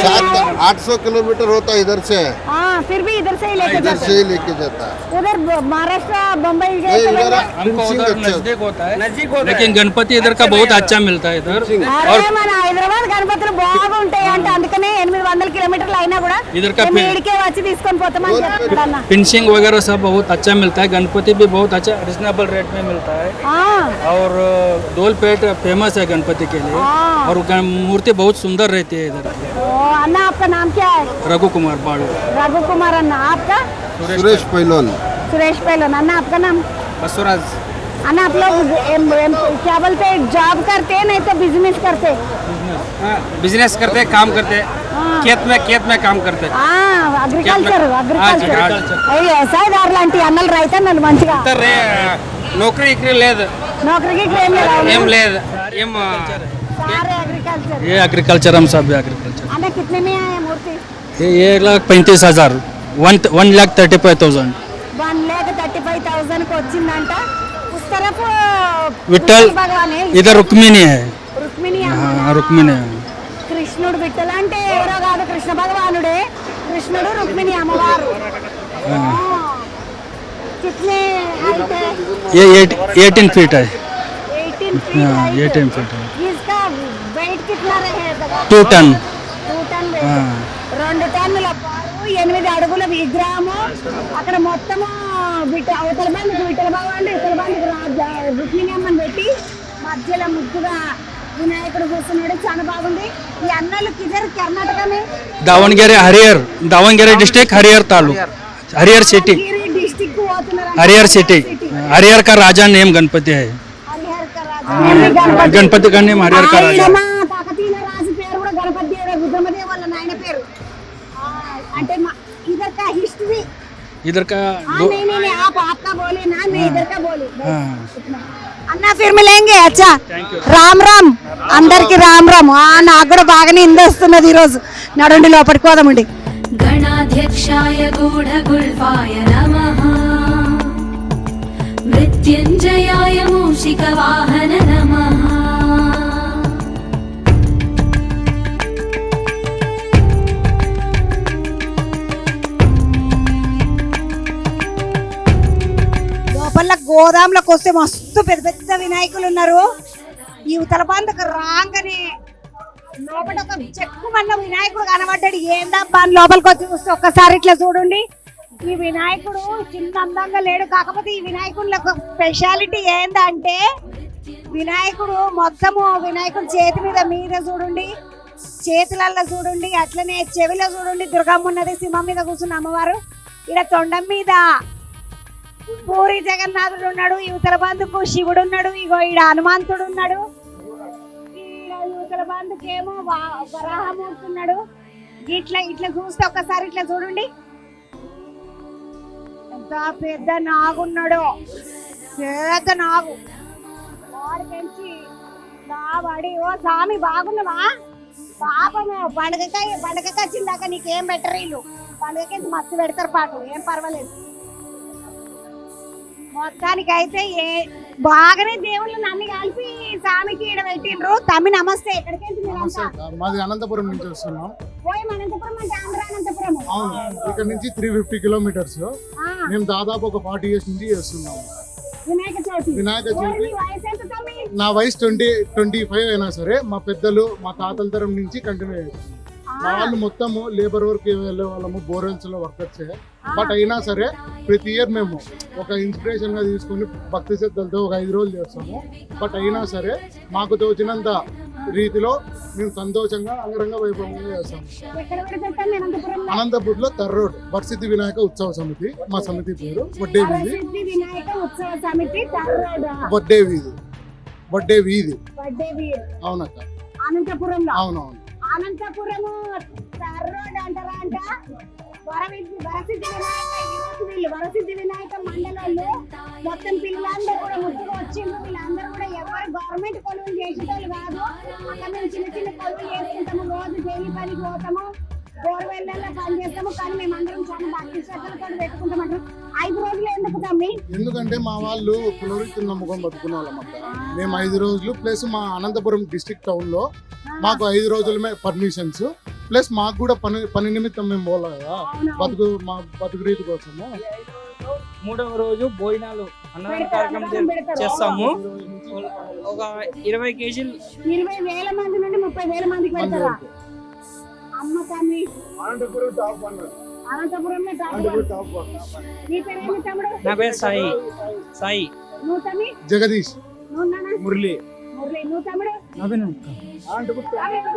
800 किलोमीटर होता है इधर से, हाँ फिर भी इधर से ही लेके इधर जाते से ही लेके जाता है। उधर महाराष्ट्र बम्बई ये गए तो इधर लोग- हमको फिनिशिंग उधर अच्छा नजदीक होता है, लेकिन गणपति इधर का बहुत अच्छा मिलता है इधर. అరే మన హైదరాబాద్ గణపతులు బాగుంటాయి అంటే అందుకనే 800 కిలోమీటర్లు అయినా కూడా इधर का మేము ఈడికే వచ్చి తీసుకొని పోతామని చెప్తాడు అన్న. फिनिशिंग वगैरह सब बहुत अच्छा मिलता है. गणपति भी बहुत अच्छा रिजनेबल रेट में मिलता है. हाँ, और डोलपेट फेमस है गणपति के लिए. हाँ। और मूर्ति बहुत सुंदर रहती है इधर की. ओ अन्ना आपका नाम क्या है? रघु कुमार बाड़ू. रघु कुमार अन्ना. आपका? सुरेश पहलवान। सुरेश पहलवान. अन्ना आपका नाम? बसवराज. अन्ना आप लोग क्या बोलते हैं, जॉब करते हैं नहीं तो बिजनेस करते? बिजनेस करते, काम करते, खेत में काम करते. అగ్రికల్చర్ వ్యవసాయదారులు లాంటి అన్నలు రైతన్నలు మంచిగా नौकरी इकरी లేదు. నౌకరికి ఏం లేదు. ఏం सारे एग्रीकल्चर. ये एग्रीकल्चर हम सब एग्रीकल्चर. अन्ना कितने में आया मूर्ति? ये 1,35,000. 1,35,000. 1,35,000 को వచ్చిందంట. उस तरफ विठल భగవాన్ इधर रुक्मिणी है. రుక్మిణి हाँ रुक्मिणी है. కృష్ణుడు విఠల్ అంటే ఎవరో కాదు, కృష్ణ భగవానుడే. కృష్ణుడు రుక్మిణి అమ్మవారు. कितने हाइट है? ये 18 फीट है. 18 फीट हाँ height. 18 फीट है. इसका वेट कितना रहेगा? 2 टन. 2 టన్ weight. हाँ. 2 టన్నుల పాలు, 8 అడుగుల విగ్రహము. అక్కడ మొత్తము అవతల బండికి విఠల భగవాన్, ఇతల బండికి రుక్మిణి అమ్మని పెట్టి మధ్యలో ముగ్గుగా వినాయకుడు కూర్చున్నాడు. చాలా బాగుంది. ఈ అన్నలు కిదర్ కర్ణాటకమే दावणगेरे हरियर. दावणगेरे डिस्ट्रिक्ट हरियर तालुक. हरियर सिटी. डिस्ट्रिक्ट పోతున్నారు. हरियर सिटी. हरियर का राजा नेम गणपति है. హరిహర का రాజా गणपति का नेम हरियर का राजा. మా కాకతీయ రాజు పేరు కూడా గణపతి దేవుడు, రుద్రమదేవ వాళ్ళ నాయన పేరు. అంటే ఇదర్ కా హిస్టరీ. इधर का नहीं आप आपका बोले ना, मैं इधर का बोली. हाँ. అన్నా ఫిర్ మిలేంగే. అచ్చా రామ్ రామ్ అందరికి రామ్ రామ్. నాకు కూడా బాగానే ఇందేస్తున్నది ఈరోజు. నడుండి లోపలికి పోదామండి. गणाध्यक्षाय गूढगुल्फाय नमः मृत्युञ्जयाय मूषिकवाहन नमः లోపల గోదాంలోకి వస్తే మస్తు పెద్ద పెద్ద వినాయకులు ఉన్నారు. ఈ ఉత్తర బంధకు రాగానే లోపల ఒక చెక్కుమన్న వినాయకుడు కనబడ్డాడు. ఏందబ్బా అని లోపలికి వచ్చి చూస్తే ఒక్కసారి ఇట్లా చూడండి. ఈ వినాయకుడు చిన్న అందంగా లేడు, కాకపోతే ఈ వినాయకుడి యొక్క స్పెషాలిటీ ఏందంటే వినాయకుడు మొత్తము వినాయకుడు చేతి మీద చూడండి, చేతులలో చూడండి, అట్లనే చెవిలో చూడండి దుర్గమ్మ ఉన్నది, సింహం మీద కూర్చున్న అమ్మవారు. ఇక్కడ తొండం మీద పూరి జగన్నాథుడు ఉన్నాడు. యువతల బంధుకు శివుడు ఉన్నాడు. ఇగో ఈడ హనుమంతుడు ఉన్నాడు. ఈడ యువతల బంధుకేమో వరాహమూర్తి ఉన్నాడు. ఇట్లా చూస్తే ఒక్కసారి ఇట్లా చూడండి, ఎంత పెద్ద నాగున్నాడు. పెద్ద నాగు వాడి పెంచి వాడి. ఓ స్వామి బాగున్నావా? పాపము పండుగకి వచ్చిందాక నీకేం బెటర్. వీళ్ళు పండుగకి మస్తు పెడతారు పాటు, ఏం పర్వాలేదు. మొత్తానికి అయితే బాగానే దేవుళ్ళని అన్ని కలిపి స్వామికి ఈడ పెట్టిండ్రు. తమ్మి నమస్తే. ఎక్కడికి మాది అనంతపురం నుంచి వస్తున్నాం. పోయి అనంతపురం అంటే ఆంధ్ర అనంతపురం. అవును, ఇక్కడ నుంచి 350 కిలోమీటర్స్. మేము దాదాపు ఒక 40 years నుంచి చేస్తున్నాం వినాయక చవితి. వినాయక చవితి. వయసు ఎంత తమ్మి? నా వయసు 25 అయినా సరే మా పెద్దలు మా తాతల తరం నుంచి కంటిన్యూ అయ్యారు. మా వాళ్ళు మొత్తము లేబర్ వర్క్ వెళ్ళే వాళ్ళము, బోర్వెల్స్ లో వర్కర్సే. బట్ అయినా సరే ప్రతి ఇయర్ మేము ఒక ఇన్స్పిరేషన్ గా తీసుకుని భక్తి శ్రద్ధలతో ఒక 5 రోజులు చేస్తాము. బట్ అయినా సరే మాకు తోచినంత రీతిలో మేము సంతోషంగా అంగరంగ వైభవంగా చేస్తాము. అనంతపూర్లో తర్రోడ్ వరసిద్ధి వినాయక ఉత్సవ సమితి, మా సమితి పేరు వడ్డే వీధి. వడ్డే వీధి అవునక్క. అనంతపురంలో అవునవును. అనంతపురము తర్రోడ్ అంటారా అంట. వరసిద్ధి వినాయక మండలంలో మొత్తం పిల్లలందరూ కూడా ముద్దుగా వచ్చిండ్రు. వీళ్ళందరూ కూడా ఎవరు గవర్నమెంట్ కొలువులు చేసేటోళ్ళు కాదు. అక్కడ మేము చిన్న చిన్న కొలువులు చేసుకుంటాము, రోజు డైలీ పనికి పోతాము, బోర్వెల్లలో పని చేస్తాము. కానీ మేము అందరం చాలా భక్తి శ్రద్ధలతో పెట్టుకుంటామంటారు. 5 రోజులు ఎందుకు తమ్మి? ఎందుకంటే మా వాళ్ళు కులవృత్తిని నమ్ముకొని బతుకున్న వాళ్ళం అక్క. మేము 5 రోజులు ప్లస్ మా అనంతపురం డిస్ట్రిక్ట్ టౌన్ లో మాకు 5 రోజులమే పర్మిషన్స్, ప్లస్ మాకు కూడా పని నిమిత్తం మేము పోలే కదా, మా బతుకు రీతి కోసము. 3వ రోజు భోజనాలు అన్నదాన కార్యక్రమం చేస్తాము. ఒక 20 కేజీలు 20,000 మంది నుండి 30,000 మందికి పెడతారా? అమ్మ తమ్మి అనంతపురంలో టాప్. నీ పేరేంటి తమ్ముడు? నా పేరు సాయి. నువ్వు తమ్మి? జగదీష్. నువ్వు నాన్న? మురళి. నువ్వు తమ్ముడు?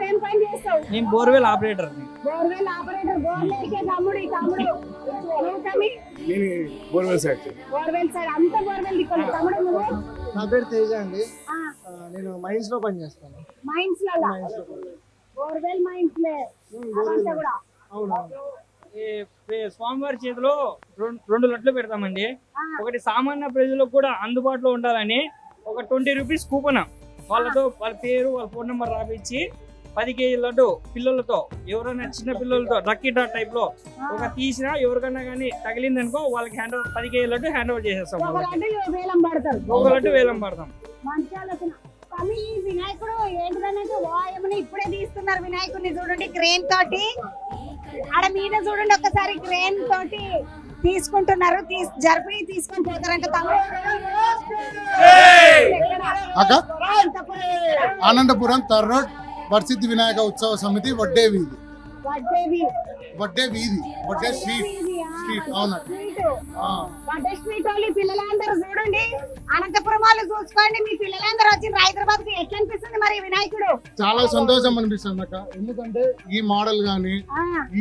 ఏం పని చేస్తావు? నేను బోర్వెల్ ఆపరేటర్. Borewell operator. బోర్వెల్కే తమ్ముడు. ఈ తమ్ముడు నువ్వు తమ్మి? బోర్వెల్ సైడ్ అంతా బోర్వెల్ దిక్కులు. తమ్ముడు నువ్వు? నా పేరు తేజ అండి. నేను మైన్స్ లో పని చేస్తాను. మైన్స్ లో బోర్వెల్ మైన్స్ లే అదంతా కూడా. స్వామివారి చేతిలో 2 లడ్లు పెడతామండి. ఒకటి సామాన్య ప్రజలకు కూడా అందుబాటులో ఉండాలని ఒక 20 రూపీస్ కూపన్ వాళ్ళ పేరు, వాళ్ళ ఫోన్ నెంబర్ రాపించి 10 కేజీల లడ్డు పిల్లలతో, ఎవరైనా చిన్న పిల్లలతో లక్కీ డాట్ టైప్ లో ఒక తీసినా ఎవరికన్నా కానీ తగిలింది అనుకో వాళ్ళకి 10 కేజీల లడ్డు హ్యాండ్ ఓవర్ చేసేస్తాం. ఒక లడ్డు వేలం పడతాం. మంచి ఆలోచన. కానీ ఈ వినాయకుడు ఏంటిదనేది వాయమని ఇప్పుడే తీస్తున్నారు. వినాయకుడిని చూడండి క్రేన్ తోటి, ఆడ మీద చూడండి ఒక్కసారి క్రేన్ తోటి తీసుకుంటున్నారు. జరిపి తీసుకొని పోతారంట. అక్క అనంతపురం తర్రోడ్ వరసిద్ధి వినాయక ఉత్సవ సమితి వడ్డే వీధి. వడ్డే స్ట్రీట్. అవునక్క. వడ్డే స్ట్రీట్ వాళ్ళు పిల్లలందరూ చూడండి, అనంతపురం వాళ్ళు చూసుకోండి. మీ పిల్లలందరూ వచ్చి హైదరాబాద్ కి ఎట్లా అనిపిస్తుంది మరి వినాయకుడు? చాలా సంతోషం అనిపిస్తుంది అక్క. ఎందుకంటే ఈ మోడల్ గానీ,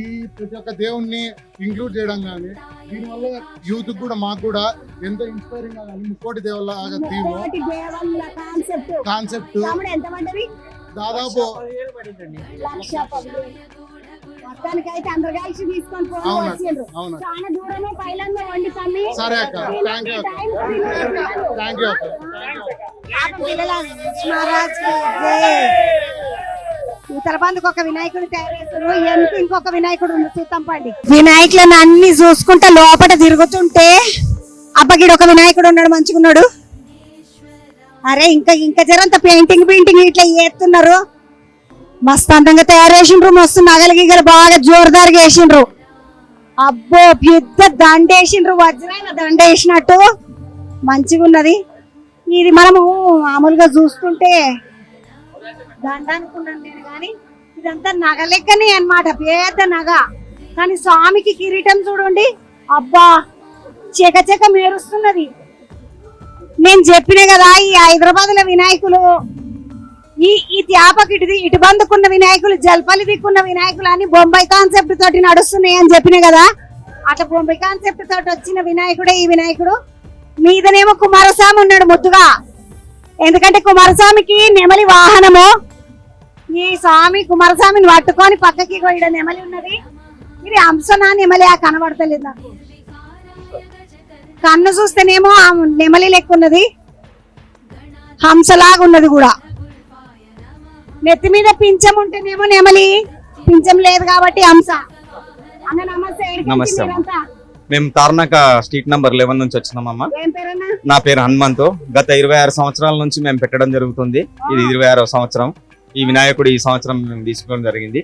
ఈ ప్రతి ఒక్క దేవుణ్ణి ఇంక్లూడ్ చేయడం గానీ, దీనివల్ల యూత్ కూడా మాకు కూడా ఎంతో ఇన్స్పైరింగ్ గా కానీ ముక్కోటి దేవుళ్ళ కాన్సెప్ట్ ఎంత పడ్డది? దాదాపు 1,10,000. మొత్తానికి అయితే అందరు కలిసి తీసుకొని పోయిండ్రు. చాలా దూరమే పైలంగా వండి తమ్మి. సరే అక్క. థ్యాంక్ యూ అక్క. ఇతర బంధుకు ఒక వినాయకుడు తయారు చేస్తారు. ఎంత ఇంకొక వినాయకుడు ఉంది చూద్దాం పండి. వినాయకులను అన్ని చూసుకుంటే లోపల తిరుగుతుంటే అబ్బగిడు ఒక వినాయకుడు ఉన్నాడు, మంచిగున్నాడు. అరే ఇంకా జరంత పెయింటింగ్ ఇట్లా చేస్తున్నారు. మస్తు అందంగా తయారు చేసిండ్రు. మస్తు నగలు బాగా జోరుదారుగా వేసిండ్రు. అబ్బో పెద్ద దండ వేసిండ్రు, వజ్రాల దండ వేసినట్టు మంచిగా ఉన్నది. ఇది మనము మామూలుగా చూస్తుంటే దండ అనుకున్నాను నేను, కానీ ఇదంతా నగ లెక్కనే అన్నమాట, పెద్ద నగ. కానీ స్వామికి కిరీటం చూడండి, అబ్బా చెక మెరుస్తున్నది. నేను చెప్పిన కదా ఈ హైదరాబాద్ లో వినాయకులు, ఈ త్యాపకి ఇటు బందుకున్న వినాయకులు, జల్పల్లి దిక్కున్న వినాయకులు అని బొంబాయి కాన్సెప్ట్ తోటి నడుస్తున్నాయి అని చెప్పిన కదా. అట్లా బొంబాయి కాన్సెప్ట్ తోటి వచ్చిన వినాయకుడే ఈ వినాయకుడు. మీదనేమో కుమారస్వామి ఉన్నాడు ముద్దుగా, ఎందుకంటే కుమారస్వామికి నెమలి వాహనము. ఈ స్వామి కుమారస్వామిని పట్టుకొని పక్కకి ఇక్కడ నెమలి ఉన్నది. ఇది హంసనా నెమలి కనబడతలేదు నాకు. కన్ను చూస్తేనేమో నెమలి లెక్క ఉన్నది, హంసలాగా ఉన్నది కూడా. నెత్తి మీద పింఛం ఉంటేనేమో నెమలి, పింఛం లేదు కాబట్టి హంస. అన్న నమస్తే. నమస్తే. మేము తార్నాక స్ట్రీట్ నంబర్ 11 నుంచి వచ్చినామమ్మా. నా పేరు హనుమంతు. గత 26 సంవత్సరాల నుంచి మేము పెట్టడం జరుగుతుంది. ఇది 26వ సంవత్సరం. ఈ వినాయకుడు ఈ సంవత్సరం మేము తీసుకోవడం జరిగింది.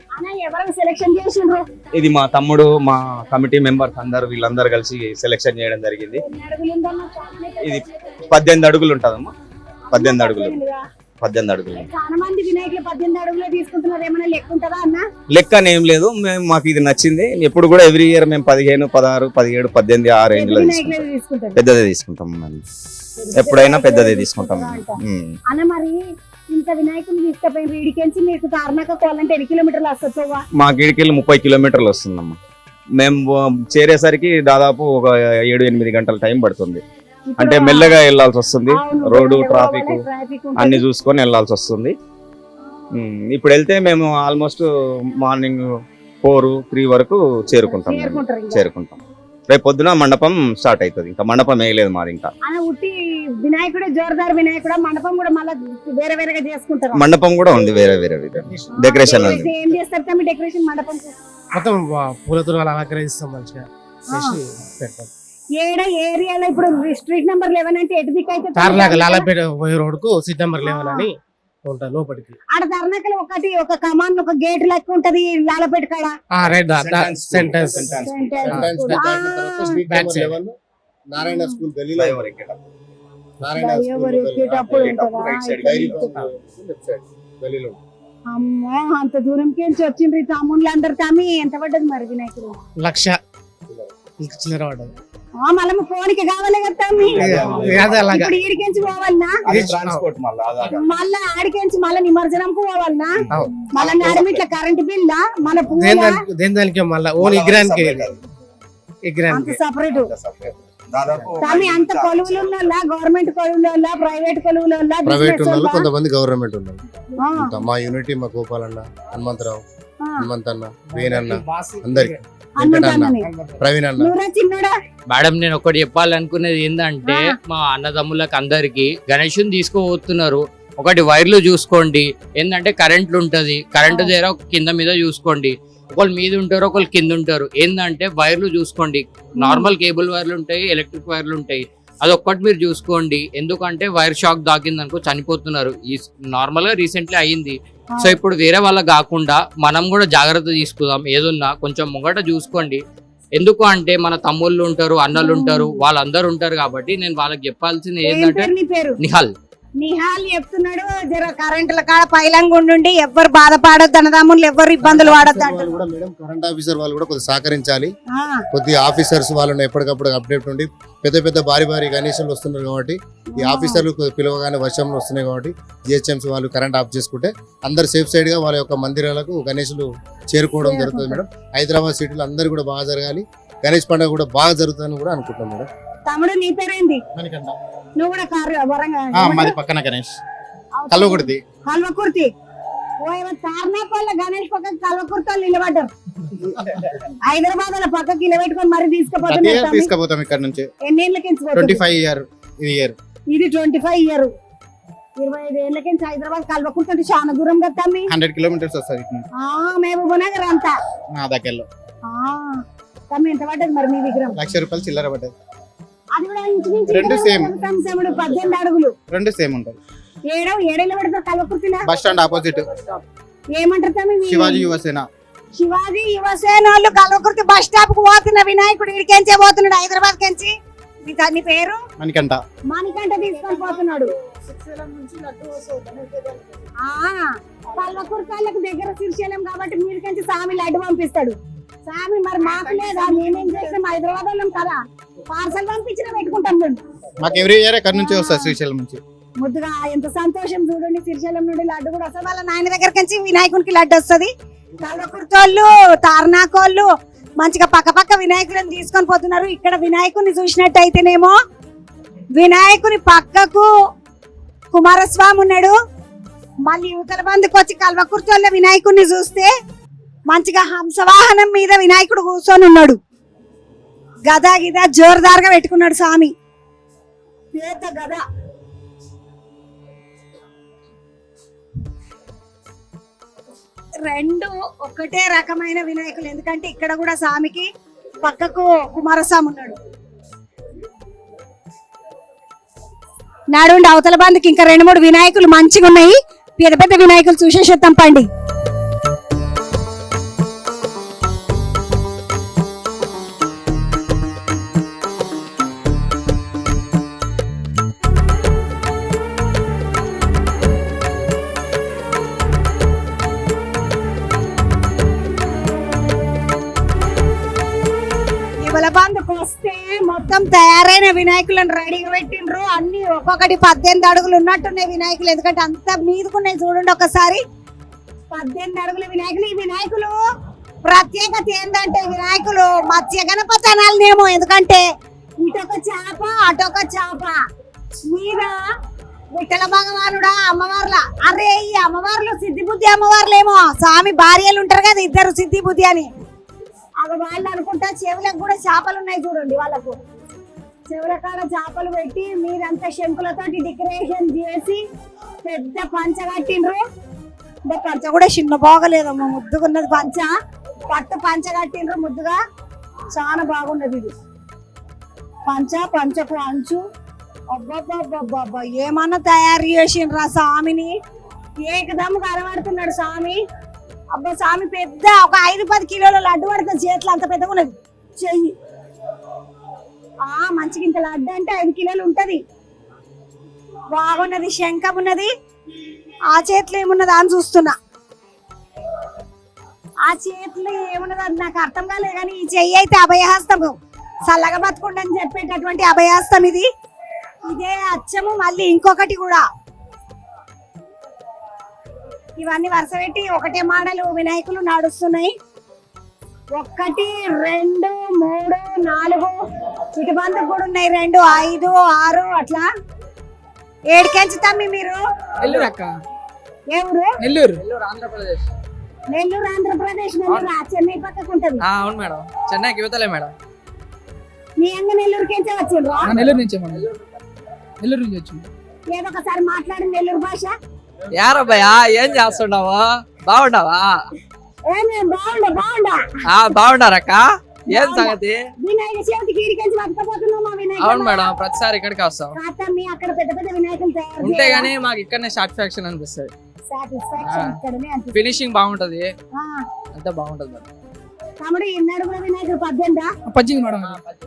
ఇది మా తమ్ముడు, మా కమిటీ మెంబర్స్ అందరు వీళ్ళందరూ కలిసి సెలెక్షన్ చేయడం జరిగింది. ఇది 18 అడుగులు ఉంటుందమ్మా. 18 అడుగులు 18 అడుగులు చాలా మంది వినాయకులు 18 అడుగులే తీసుకుంటున్నారు, ఏమైనా లెక్క ఉంటుందా అన్న? లెక్క అని ఏం లేదు, మాకు ఇది నచ్చింది. ఎప్పుడు కూడా ఎవ్రీ ఇయర్ మేము 15, 16, 17, 18 ఆ రేంజ్ లో తీసుకుంటాం. వినాయకులే తీసుకుంటారు పెద్దదే తీసుకుంటాం మళ్ళీ, ఎప్పుడైనా పెద్దదే తీసుకుంటాం. అన్న మరి ఇంత వినాయకుని తీసుకుపోయిన ఇడికెంచి మీకు తార్నాక కోవాలంటే ఎన్ని కిలోమీటర్లు వస్తుందా? మాకు ఇడికెళ్ళి 30 కిలోమీటర్లు వస్తుందమ్మా. మేము చేరేసరికి దాదాపు ఒక 7-8 గంటల టైం పడుతుంది. అంటే మెల్లగా వెళ్ళాల్సి వస్తుంది, రోడ్డు ట్రాఫిక్ అన్ని చూసుకొని వెళ్ళాల్సి వస్తుంది. ఇప్పుడు వెళ్తే మేము ఆల్మోస్ట్ మార్నింగ్ 4-3 వరకు చేరుకుంటాం. రేపు పొద్దున మండపం స్టార్ట్ అవుతుంది. ఇంకా మండపం వేయలేదు మాది ఇంకా. ఉట్టి వినాయకుడే జోరుదార్ వినాయకుడు, మండపం కూడా మళ్ళీ వేరే వేరేగా చేసుకుంటారు. మండపం కూడా ఉంది, వేరే వేరే డెకరేషన్ ఉంది. ఏం చేస్తారు తమ్మి డెకరేషన్ మండపం? మొత్తం పూలతో అలంకరిస్తాం మంచిగా చేసి పెడతాం. ఏడ ఏరియాలో ఇప్పుడు స్ట్రీట్ నెంబర్ 11 అంటే ఎటు దిక్కు అయితే తార్నాక లాలాపేట పోయే రోడ్ కు సీట్ నెంబర్ 11 అని ఉంటాయి లోపలికి. ఆడ తర్నాకలు ఒక కమాన్ ఒక గేట్ లెక్క ఉంటది లాలపేట కాడ. సెంటెన్స్ నారాయణ స్కూల్ గలీలో గలీలో. అమ్మో అంత దూరంకి వచ్చిండ్రు తమ్ముళ్ళు అందరు. తమ్మి ఎంత పడ్డది మరి వినాయకుడు? 1,00,000 చిల్లర పడ్డది. మళ్ళీ ఫోన్కి కావాలి కదా తమ్మి. ఇప్పుడు ఈడికెంచి పోవాలనా, మళ్ళా ఆడికెంచి మళ్ళీ నిమజ్జనంకు పోవాలనా, మళ్ళీ నడిమి ఇట్లా కరెంట్ బిల్ మళ్ళీ దేనికి మళ్ళీ ఓన్ ఇగ్రానికి సపరేట్. తమ్మి అంత కొలువులు ఉన్న గవర్నమెంట్ కొలువుల ప్రైవేట్ కొలువుల ప్రైవేట్ ఉన్న కొంతమంది గవర్నమెంట్ ఉన్నారు. మా యూనిటీ మా గోపాలన్న, హనుమంతరావు, హనుమంతన్న, వేణన్న, అందరికి ప్రవీణ్ అన్న. మేడం నేను ఒకటి చెప్పాలనుకునేది ఏంటంటే మా అన్నదమ్ములకు అందరికి గణేషుని తీసుకుపోతున్నారు. ఒకటి వైర్లు చూసుకోండి, ఏంటంటే కరెంట్లు ఉంటది, కరెంటు దగ్గర కింద మీద చూసుకోండి. ఒకళ్ళు మీద ఉంటారు, ఒకళ్ళు కింద ఉంటారు. ఏంటంటే వైర్లు చూసుకోండి, నార్మల్ కేబుల్ వైర్లు ఉంటాయి, ఎలక్ట్రిక్ వైర్లు ఉంటాయి. అదొక్కటి మీరు చూసుకోండి, ఎందుకంటే వైర్ షాక్ దాకింది అనుకో చనిపోతున్నారు. ఈ నార్మల్ గా రీసెంట్లీ అయ్యింది. సో ఇప్పుడు వేరే వాళ్ళకి కాకుండా మనం కూడా జాగ్రత్త తీసుకుందాం. ఏదున్నా కొంచెం ముంగట చూసుకోండి. ఎందుకు అంటే మన తమ్ముళ్ళు ఉంటారు, అన్నలు ఉంటారు, వాళ్ళందరూ ఉంటారు. కాబట్టి నేను వాళ్ళకి చెప్పాల్సింది ఏంటంటే నిహాల్ చెప్తున్నాడు, జర కరెంట్ల కాడ పైలంగా ఉండి ఎవ్వరు బాధపడద్దు, అన్నదమ్ములు ఎవ్వరు ఇబ్బందులు పడద్దు అంటారు. కరెంట్ ఆఫీసర్ వాళ్ళు కూడా కొద్దిగా సహకరించాలి. కొద్దిగా ఆఫీసర్స్ వాళ్ళని ఎప్పటికప్పుడు అప్డేట్ ఉండి, పెద్ద భారీ గణేశాలు వస్తున్నారు కాబట్టి ఈ ఆఫీసర్లు పిలవగానే వర్షంలో వస్తున్నాయి కాబట్టి జిహెచ్ఎంసీ వాళ్ళు కరెంట్ ఆఫ్ చేసుకుంటే అందరు సేఫ్ సైడ్ గా వాళ్ళ యొక్క మందిరాలకు గణేశులు చేరుకోవడం జరుగుతుంది మేడం. హైదరాబాద్ సిటీలో అందరు కూడా బాగా జరగాలి, గణేష్ పండుగ కూడా బాగా జరుగుతుందని కూడా అనుకుంటున్నాం మేడం. తమ్ముడు నీ పేరేంది? నువ్వు కూడా మాది పక్కన గణేష్ కల్వకుర్తి. తార్నాకోళ్ళ గణేష్ పక్కకి కల్వకుర్తి నిలబడ్డారు. హైదరాబాద్ లో పక్కకి నిలబెట్టుకొని మరి తీసుకుపోతాం ఇక్కడ నుంచి. ఎన్ని ఏళ్ళకి? 25 ఇయర్. ఇది 25 ఇయర్. 25 ఏళ్ళకి హైదరాబాద్ కల్వకుర్తి అంటే చాలా దూరం కదా తమ్మి. 100 కిలోమీటర్స్ వస్తుంది మహబూబ్ నగర్ అంతా నా దగ్గరలో. తమ్మి ఎంత పడ్డది మరి మీ విగ్రహం? 1,00,000 రూపాయలు చిల్లర పడ్డది. అది కూడా ఇంచుమించు రెండు సేమ్ 18 అడుగులు. రెండు సేమ్ ఉంటాయి. ఏడేళ్ళ పడతారు కల్వకుర్తిలో. Bus stand opposite. ఏమంటారు తమ్మి? శివాజీ యువసేన. శివాజీ యువసేన వాళ్ళు కల్వకుర్తి బస్ స్టాప్ కు పోతున్న వినాయకుడు ఇడికెంచే పోతున్నాడు హైదరాబాద్ కెంచి. నీ పేరు? మణికంఠ తీసుకొని పోతున్నాడు. కల్వకుర్తి వాళ్ళకి దగ్గర శ్రీశైలం కాబట్టి మీడికెంచి స్వామి లడ్డు పంపిస్తాడు. స్వామి మరి మాకు లేదా, మేమేం చేసినాం హైదరాబాద్ వాళ్ళం కదా, పార్సల్ పంపించినా పెట్టుకుంటాం. మాకు ఎవ్రీ ఇయర్ ఇక్కడ నుంచి వస్తారు శ్రీశైలం నుంచి. ముద్దుగా ఎంత సంతోషం చూడండి. శ్రీశైలం నుండి లడ్డు కూడా వస్తుంది. వాళ్ళ నాయన దగ్గరకి వినాయకునికి లడ్డు వస్తుంది. కల్వకుర్తోళ్ళు, తార్నాకోళ్ళు మంచిగా పక్క వినాయకులను తీసుకొని పోతున్నారు. ఇక్కడ వినాయకుని చూసినట్టయితేనేమో వినాయకుని పక్కకు కుమారస్వామి ఉన్నాడు. మళ్ళీ యువతల బంధుకు వచ్చి కల్వకుర్తోళ్ళ వినాయకుడిని చూస్తే మంచిగా హంసవాహనం మీద వినాయకుడు కూర్చొని ఉన్నాడు. గదా జోరుదారుగా పెట్టుకున్నాడు స్వామి. పేద గద రెండు ఒకటే రకమైన వినాయకులు. ఎందుకంటే ఇక్కడ కూడా స్వామికి పక్కకు కుమారస్వామి ఉన్నాడు. నాడు అవతల బంధుకి ఇంకా 2-3 వినాయకులు మంచిగా ఉన్నాయి. పెద్ద వినాయకులు చూసేసేద్దాం పండి. బంధుకు వస్తే మొత్తం తయారైన వినాయకులను రెడీగా పెట్టిండ్రు. అన్ని ఒక్కొక్కటి 18 అడుగులు ఉన్నట్టున్నాయి వినాయకులు, ఎందుకంటే అంత మీదకున్నాయి. చూడండి ఒకసారి 18 అడుగుల వినాయకులు. ఈ వినాయకులు ప్రత్యేకత ఏంటంటే వినాయకులు మత్స్య గణపతి అనాలనేమో, ఎందుకంటే ఇటొక చేప అటొక చేప మీద విఠల భగవానుడా అమ్మవార్ల. అరే ఈ అమ్మవార్లు సిద్ధి బుద్ధి అమ్మవార్లేమో, స్వామి భార్యలు ఉంటారు కదా ఇద్దరు సిద్ధి బుద్ధి అని, అవి వాళ్ళు అనుకుంటా. చెవులకు కూడా చేపలు ఉన్నాయి చూడండి, వాళ్ళకు చెవుల కాడ చేపలు పెట్టి మీరంతా శంకులతోటి డెకరేషన్ చేసి పెద్ద పంచ కట్టిండ్రు. పంచ కూడా చిన్న బాగలేదమ్మా, ముద్దుగున్నది పంచ, పట్టు పంచ కట్టిండ్రు ముద్దుగా, చాలా బాగున్నది ఇది పంచకు అంచు. అబ్బబ్బబ్బబ్బబ్బా ఏమన్నా తయారు చేసిండ్రా స్వామిని, ఏకదమ్ కనబడుతున్నాడు స్వామి. అబ్బా స్వామి పెద్ద ఒక 5-10 కిలోల లడ్డు పడుతుంది చేతులు, అంత పెద్దగా ఉన్నది చెయ్యి. మంచిగా ఇంత లడ్డు అంటే 5 కిలోలు ఉంటది. బాగున్నది, శంఖం ఉన్నది. ఆ చేతిలో ఏమున్నదా అని చూస్తున్నా, ఆ చేతిలో ఏమున్నది అది నాకు అర్థం కాలేదు. కానీ ఈ చెయ్యి అయితే అభయహస్తము, చల్లగా బతుకుండి అని చెప్పేటటువంటి అభయహస్తం ఇది. ఇదే అచ్చము. మళ్ళీ ఇంకొకటి కూడా, ఇవన్నీ వరుస పెట్టి ఒకటే మోడల్ వినాయకులు నడుస్తున్నాయి. 1 2 3 4 చిటుబంధకు కూడా ఉన్నాయి, 2 5 6 అట్లా. 7 కెంచుతామి మీరు? నెల్లూరు అక్క. ఏ ఊరు? నెల్లూరు ఆంధ్రప్రదేశ్. నెల్లూరు ఆంధ్రప్రదేశ్. చెన్నై పక్కకు ఉంటది. అవును మేడం, చెన్నైకి యువతలే మేడం. మీ అంగ నెల్లూరుకి ఎంత వచ్చిండ్రు? నెల్లూరు నుంచి నెల్లూరు నుంచి వచ్చింది. ఏదో ఒకసారి మాట్లాడి నెల్లూరు భాష. యారబ్బయ్యా ఏం చేస్తున్నావు? బాగున్నావా? బాగున్నారక్క. ఏం సంగతి? వినాయక చవితికి ఇడికెళ్ళి పట్టుకపోతున్నాం మా వినాయక. అవును మేడం, ప్రతిసారి ఇక్కడికి వస్తాం. మీ అక్కడ పెద్ద పెద్ద వినాయకులు తయారు ఉంటే గానీ మాకు ఇక్కడనే సాటిస్ఫాక్షన్ అనిపిస్తుంది. ఫినిషింగ్ బాగుంటది, అంతా బాగుంటది మేడం. తమ్ముడు ఎన్ని అడుగుల వినాయకుడు? 18 18 మేడం.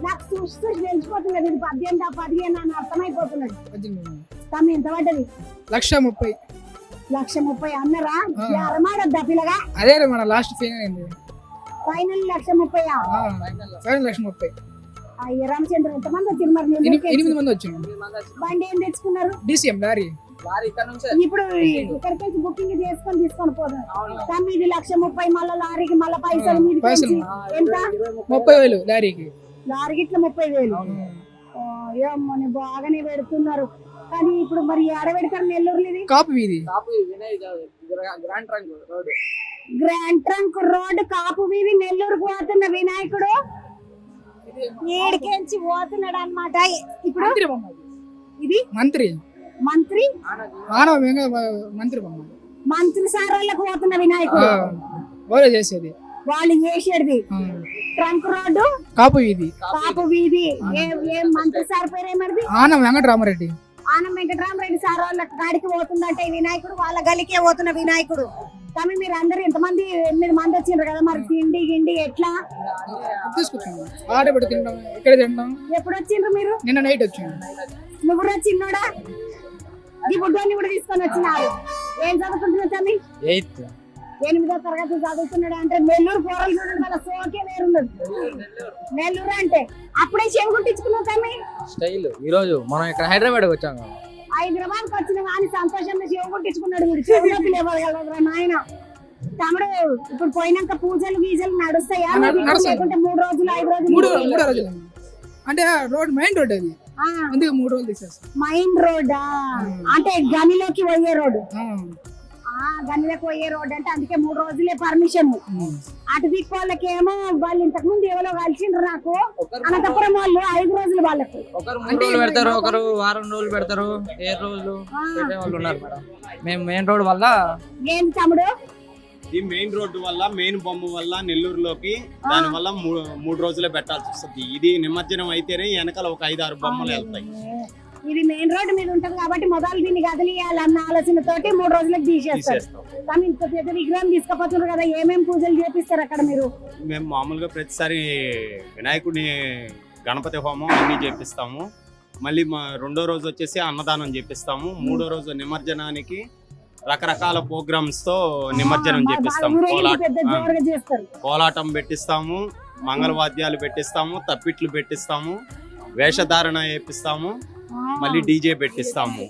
నాకు చూసి తెలిసిపోతున్నది ఇది 18 15 అని అర్థమైపోతున్నది. తమ్మి ఎంత పడ్డది? 1,30,000. 1,30,000 అన్నరా? అరమాడద్దా పిల్లగా? అదే మన లాస్ట్ ఫైనల్ అయింది. ఫైనల్ 1,30,000. ఫైనల్ 1,30,000. అయ్య రామచంద్ర ఎంతమంది వచ్చింది మరి? 8 మంది వచ్చాము. బండి ఏం తెచ్చుకున్నారు? DCM lorry. ఇప్పుడు ఇక్కడికి బుకింగ్ తీసుకొని పోదాం. తమ్మి ఇది 1,30,000 మళ్ళీ లారీకి మళ్ళీ పైసలు ఎంత? 30,000 లారీకి. లారీకి ఇట్లా 30,000. ఏమని బాగానే పెడుతున్నారు. కానీ ఇప్పుడు మరి ఎడ పెడతారు నెల్లూరు? ఇది కాపు వీధి, గ్రాండ్ ట్రంక్ రోడ్ కాపు వీధి నెల్లూరుకు పోతున్న వినాయకుడు ఏడికెంచి పోతున్నాడు అన్నమాట. ఇప్పుడు ఇది మంత్రి మంత్రి సార్ వాళ్ళకు పోతున్న వినాయకుడు చేసేది, వాళ్ళు చేసేది ట్రంక్ రోడ్డు కాపు వీధి. ఏం మంత్రి సార్ పేరు ఏమది? ఆనం వెంకటరామరెడ్డి సార్ వాళ్ళ గాడికి పోతుందంటే ఈ వినాయకుడు వాళ్ళ గలికే పోతున్న వినాయకుడు. కానీ మీరు అందరు ఎంతమంది? 8 మంది వచ్చిండ్రు కదా, మరి తిండి గిండి ఎట్లా తీసుకొచ్చాము? ఆడబెట్టి తింటాం, ఇక్కడ తింటాం. ఎప్పుడు వచ్చిండ్రు మీరు? నిన్న నైట్ వచ్చాము. నువ్వు కూడా చిన్నోడా? ఈ బుడ్డోని కూడా తీసుకొని వచ్చినారు. ఏం చదువుకుంటున్నావు తమ్మి? 8వ తరగతి చదువుతున్నాడు. అంటే నెల్లూరు పోరలు చూడండి, వాళ్ళ సోకే వేరున్నది. నెల్లూరు అంటే అప్పుడే చెవి కుట్టించుకున్నావు తమ్మి స్టైల్. ఈ రోజు మనం ఇక్కడ హైదరాబాద్ వచ్చాము. హైదరాబాద్కి వచ్చిన కానీ సంతోషంగా చెవి కుట్టించుకున్నాడు. వీడు చెవిలోకి లేవగలరా నాయన. తమ్ముడు ఇప్పుడు పోయినాక పూజలు గీజలు నడుస్తాయా? లేకుంటే 3 రోజులు 5 రోజులు? అంటే రోడ్ మెయిన్ రోడ్ అది, అందుకే 3 రోజులు తీసేస్తాం. మెయిన్ రోడ్ అంటే గనిలోకి పోయే రోడ్డు. గనిలోకి పోయే రోడ్ అంటే అందుకే 3 రోజులే పర్మిషన్. అటు దిక్కు వాళ్ళకేమో వాళ్ళు ఇంతకు ముందు ఎవరో కలిసిండ్రు నాకు, అనంతపురం వాళ్ళు 5 రోజులు వాళ్ళకు. ఒకరు 3 రోజులు పెడతారు, ఒకరు వారం రోజులు పెడతారు, 7 రోజులు పెట్టే వాళ్ళు ఉన్నారు మేడం. మేము మెయిన్ రోడ్ వల్ల. ఏంటి తమ్ముడు? ఈ మెయిన్ రోడ్డు వల్ల, మెయిన్ బొమ్మ వల్ల నెల్లూరులోకి దాని వల్ల 3 రోజులే పెట్టాల్సి వస్తుంది. ఇది నిమజ్జనం అయితేనే వెనకాల ఒక 5-6 బొమ్మలు వెళ్తాయి. ఇది మెయిన్ రోడ్ మీద ఉంటది కాబట్టి మొదలు దీన్ని కదిలియాలన్న ఆలోచనతోటి 3 రోజులకు తీసేస్తారు. కానీ ఇంత పెద్ద విగ్రహం తీసుకుపోతున్నారు కదా, ఏమేమి పూజలు చేపిస్తారు అక్కడ మీరు? మేము మామూలుగా ప్రతిసారి వినాయకుడిని గణపతి హోమం అన్ని చేపిస్తాము. మళ్ళీ 2వ రోజు వచ్చేసి అన్నదానం చేపిస్తాము. 3వ రోజు నిమజ్జనానికి రకరకాల ప్రోగ్రామ్స్ తో నిమజ్జనం చేపిస్తాము. కోలాటం పెట్టిస్తాము. మంగళవాద్యాలు పెట్టిస్తాము, తప్పిట్లు పెట్టిస్తాము, వేషధారణ వేపిస్తాము, మళ్ళీ డీజే పెట్టిస్తాము,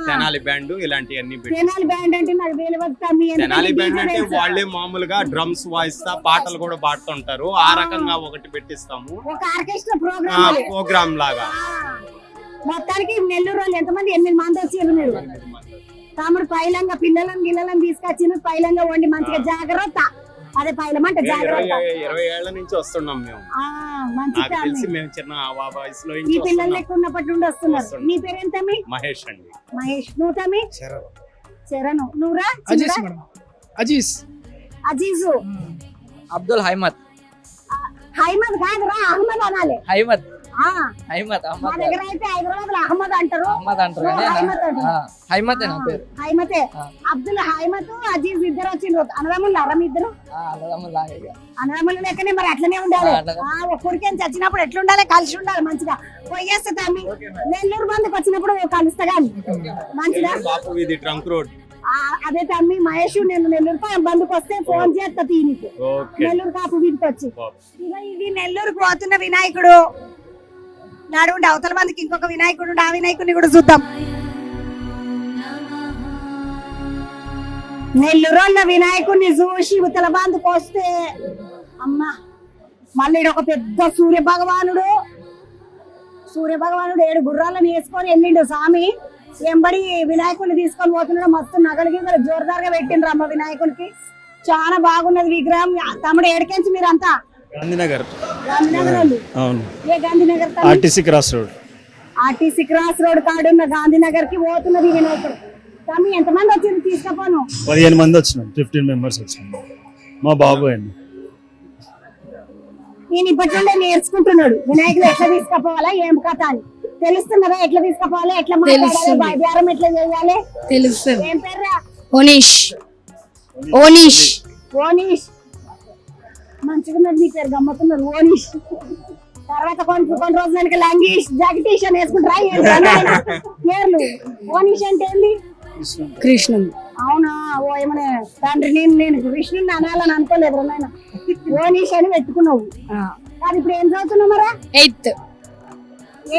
తెనాలి బ్యాండ్ ఇలాంటివన్నీ పెట్టి. తెనాలి బ్యాండ్ అంటే నాకు తెలియదు తమ్మి. తెనాలి బ్యాండ్ అంటే వాళ్ళే మామూలుగా డ్రమ్స్ వాయిస్తా పాటలు కూడా పాడుతుంటారు. ఆ రకంగా ఒకటి పెట్టిస్తాము, ఒక ఆర్కెస్ట్రా ప్రోగ్రామ్ ప్రోగ్రామ్ లాగా. మొత్తానికి నెల్లూరు వాళ్ళు ఎంతమంది 8 మంది వచ్చారు మీరు. తమ్ముడు పైలంగా పిల్లలను తీసుకొచ్చిన పైలంగా వండి మంచిగా జాగ్రత్త. అదే పైలం అంటే జాగ్రత్త. 20 ఏళ్ల నుంచి వస్తున్నాం మేము. మంచి నాకు తెలిసి మేము చిన్న వయసులో ఈ పిల్లలు ఎక్కువ ఉన్నప్పటి నుండి వస్తున్నారు. నీ పేరేంత? మహేష్ అండి. మహేష్. నువ్వు తమ్మి? చరణ్. నువ్వురా? అజీజు. అబ్దుల్ హైమద్. హైమద్ కాదురా, అహ్మద్ అనాలి. హైమద్. హైమద్. మా దగ్గర అయితే హైదరాబాద్ లో అహ్మద్ అంటారు. హైమద్ నా పేరు. హైమతే. అబ్దుల్ హైమద్ అజీజ్ ఇద్దరు వచ్చిండ్రు. అన్నదమ్ములు అరం ఇద్దరు. అన్నదమ్ములు లెక్కనే మరి అట్లనే ఉండాలి. ఒక్కరికి చచ్చినప్పుడు ఎట్లుండాలి, కలిసి ఉండాలి మంచిగా. పోయేస్తే తమ్మి నెల్లూరు బంధుకు వచ్చినప్పుడు కలుస్తా గాని మంచిగా. Trunk road. అదే తమ్మి మహేష్, నేను నెల్లూరు బంధుకు వస్తే ఫోన్ చేస్తా తీనికి. నెల్లూరు కాపు వీధికి వచ్చి. ఇది నెల్లూరుకు పోతున్న వినాయకుడు. నడుండి అవతల మందికి ఇంకొక వినాయకుడు, ఆ వినాయకుడిని కూడా చూద్దాం. నెల్లూరు ఉన్న వినాయకుడిని చూసి ఉత్తల బంధుకు వస్తే అమ్మా మళ్ళీ ఒక పెద్ద సూర్య భగవానుడు 7 గుర్రాలను వేసుకొని వెళ్ళిండు స్వామి. ఎంబడి వినాయకుడిని తీసుకొని పోతున్నాడు. మస్తు నగలు గిగలు జోరుదారుగా పెట్టిండ్రు అమ్మ వినాయకుడికి. చాలా బాగున్నది విగ్రహం. తమ్ముడు ఏడికెంచి మీరంతా? గాంధీనగర్. గాంధీనగర్ వాళ్ళు. అవును. ఏ Gandhinagar? RTC cross road. RTC cross road కాడున్న గాంధీనగర్ కి పోతున్నది వినాయకుడు. తమ్మి ఎంతమంది వచ్చింది తీసుకపోను? 15 మంది వచ్చినాం. 15 మెంబర్స్ వచ్చినాం. మా బాబు అండి. నేను ఇప్పటి నుండే నేర్చుకుంటున్నాడు వినాయకుడు ఎట్లా తీసుకపోవాలా, ఏం కథ అని తెలుస్తున్నదా? ఎట్లా తీసుకపోవాలి, ఎట్లా మాట్లాడాలి, బయదారం ఎట్లా చేయాలి తెలుస్తుంది. ఏం పేర్రా? ఓనీష్. ఓనీష్. ఓనీష్. మంచిగా నీ పేరు గమ్మతున్నారు. ఓనీష్. తర్వాత కొన్ని రోజుల వెనక లంగీష్, జగదీష్ అని వేసుకుంటారా పేర్లు? ఓనీష్ అంటే ఏంది? కృష్ణుడు. అవునా? ఓ ఏమన్నా తండ్రి నేను కృష్ణుని అనాలని అనుకోలేదు నాయన. ఓనీష్ అని పెట్టుకున్నావు. కానీ ఇప్పుడు ఏం చదువుతున్నావు మరా? 8th.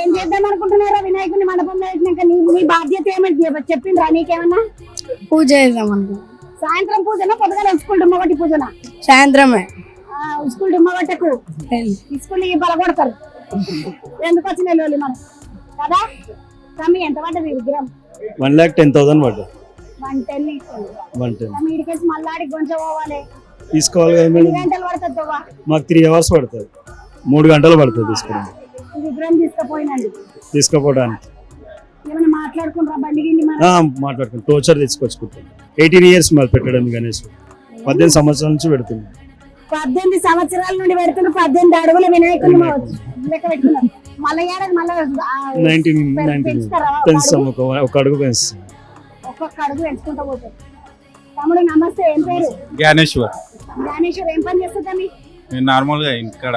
ఏం చేద్దాం అనుకుంటున్నారా వినాయకుడిని మండపంలో వేసినాక? నీ బాధ్యత ఏమంటే చెప్పిండ్రా నీకేమన్నా? పూజ చేద్దాం అనుకో. సాయంత్రం పూజనా, పొద్దుగా స్కూల్ డుమ్మగొట్టి పూజనా? సాయంత్రమే. స్కూల్ డుమ్మగొట్టకు, స్కూల్ బలగొడతారు. ఎందుకు వచ్చిన మనం కదా? తమ్మి ఎంత పడ్డది విగ్రహం? 1,10,000 పడ్డది. 110. మీడికేసి మళ్ళాడికి కొంచెం పోవాలి, తీసుకోవాలి కదా మేడం. ఎన్ని గంటలు పడుతుంది? మాకు 3 hours పడుతుంది. 3 గంటలు పడుతుంది తీసుకోవడానికి. విగ్రహం తీసుకుపోయినండి. తీసుకుపోవడానికి ఏమైనా మాట్లాడుకుంటారా? బండి గిండి మాట్లాడుకుంటాం. టోచర్ తీసుకొచ్చుకుంటాం. 18 years మరి పెట్టడం గణేష్. 18 సంవత్సరాల నుంచి పెడుతున్నాం. 18 సంవత్సరాల నుండి పెడుతున్న 18 అడుగుల వినాయకుడిని లెక్క పెట్టుకున్నాం. మళ్ళీ ఏడాది మళ్ళీ 19 పెంచుతాం. ఒక అడుగు పెంచుతాం. ఒక్కొక్క అడుగు పెంచుకుంటా పోతాం. తమ్ముడు నమస్తే. ఏం పేరు? జ్ఞానేశ్వర్. జ్ఞానేశ్వర్. ఏం పని చేస్తుందని? నేను నార్మల్ గా ఇక్కడ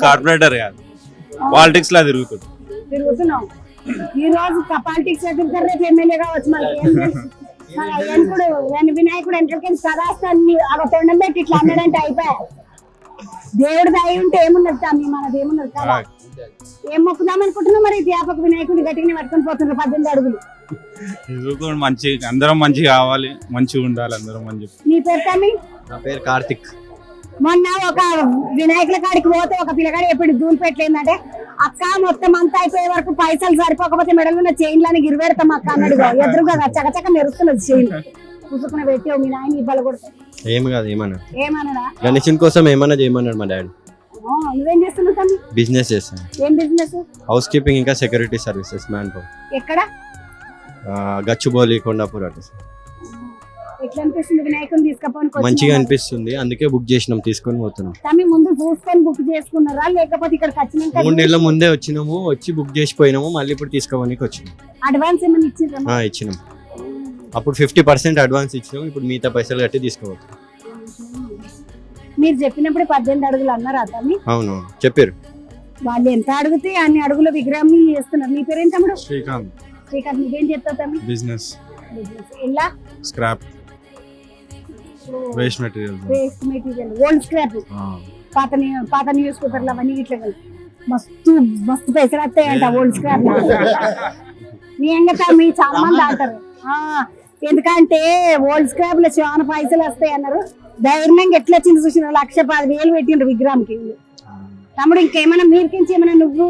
కార్పొరేటర్ కాదు, పాలిటిక్స్ లా తిరుగుతున్నాం. ఈ రోజు పాలిటిక్స్ లో తిరుగుతారు, రేపు ఎమ్మెల్యే కావచ్చు. మనకి వినాయకుడు ఎంట్రకి సదాస్తాన్ని అలా తొండం పెట్టి ఇట్లా అన్నాడంటే అయిపోయా. దేవుడు దయ ఉంటే ఏమున్నది తమ్మి, మనది ఏమున్నది కదా. ఏం మొక్కుదాం అనుకుంటున్నాం మరి? వ్యాపక వినాయకుడిని గట్టిగా పట్టుకొని పోతున్నారు 18 అడుగులు. మంచి అందరం మంచిగా కావాలి, మంచిగా ఉండాలి అందరం మంచి. నీ పేరు తమ్మి? నా పేరు కార్తిక్. మొన్న ఒక వినాయకుల కాడికి పోతే ఒక పిల్లగాడు ఎప్పుడు దూలు పెట్టలేదంటే, అక్క మొత్తం అంతా అయిపోయే వరకు పైసలు సరిపోకపోతే మెడలో ఉన్న చైన్లని గిరిపెడతాం అక్క అన్నాడుగా. ఎదురుగా చకచక మెరుస్తున్నది చైన్. పుసుకుని పెట్టావు మీ నాయన ఇబ్బంది కొడుతుంది. ఏమి కాదు, ఏమన్నాడు? ఏమన్నాడా? గణేశన్ కోసం ఏమన్నా చేయమన్నాడు మా డాడీ. నువ్వేం చేస్తున్నావు తమ్మి? బిజినెస్ చేస్తాను. ఏం బిజినెస్? హౌస్ కీపింగ్ ఇంకా సెక్యూరిటీ సర్వీసెస్. Man power. ఎక్కడ? గచ్చిబౌలి, కొండాపూర్. అటు ఎట్లా అనిపిస్తుంది వినాయకుడిని తీసుకపోని? మంచిగా అనిపిస్తుంది, అందుకే బుక్ చేసినాం, తీసుకొని పోతున్నాం. తమ్మి ముందు చూసుకొని బుక్ చేసుకున్నారా లేకపోతే ఇక్కడికి వచ్చినాక? 3 నెలల ముందే వచ్చినాము, వచ్చి బుక్ చేసిపోయినాము, మళ్ళీ ఇప్పుడు తీసుకోవడానికి వచ్చినాం. అడ్వాన్స్ ఏమైనా ఇచ్చిండ్రా? ఇచ్చినాం. అప్పుడు 50% అడ్వాన్స్ ఇచ్చినాం, ఇప్పుడు మిగతా పైసలు కట్టి తీసుకోవచ్చు. మీరు చెప్పినప్పుడు 18 అడుగులు అన్నారా తమ్మి? అవును చెప్పారు. వాళ్ళు ఎంత అడిగితే అన్ని అడుగుల విగ్రహం చేస్తున్నారు. మీ పేరేం తమ్ముడు? శ్రీకాంత్. శ్రీకాంత్. నువ్వేం చేస్తావు తమ్మి? బిజినెస్. ఎలా? Scrap. Waste material waste material old scrap పాత న్యూస్ పేపర్లు అవన్నీ ఇట్లా మస్తు మస్తు పైసలు వస్తాయంట ఓల్డ్ స్క్రాప్ మీ ఎంగట మీ చాలా మంది అంటారు ఎందుకంటే ఓల్డ్ స్క్రాప్ లో చాలా పైసలు వస్తాయి అన్నారు. ధైర్యంగా ఎట్లా వచ్చింది చూసిన 1,10,000 పెట్టిండ్రు విగ్రహానికి. తమ్ముడు ఇంకేమైనా మీరుకించి ఏమైనా నువ్వు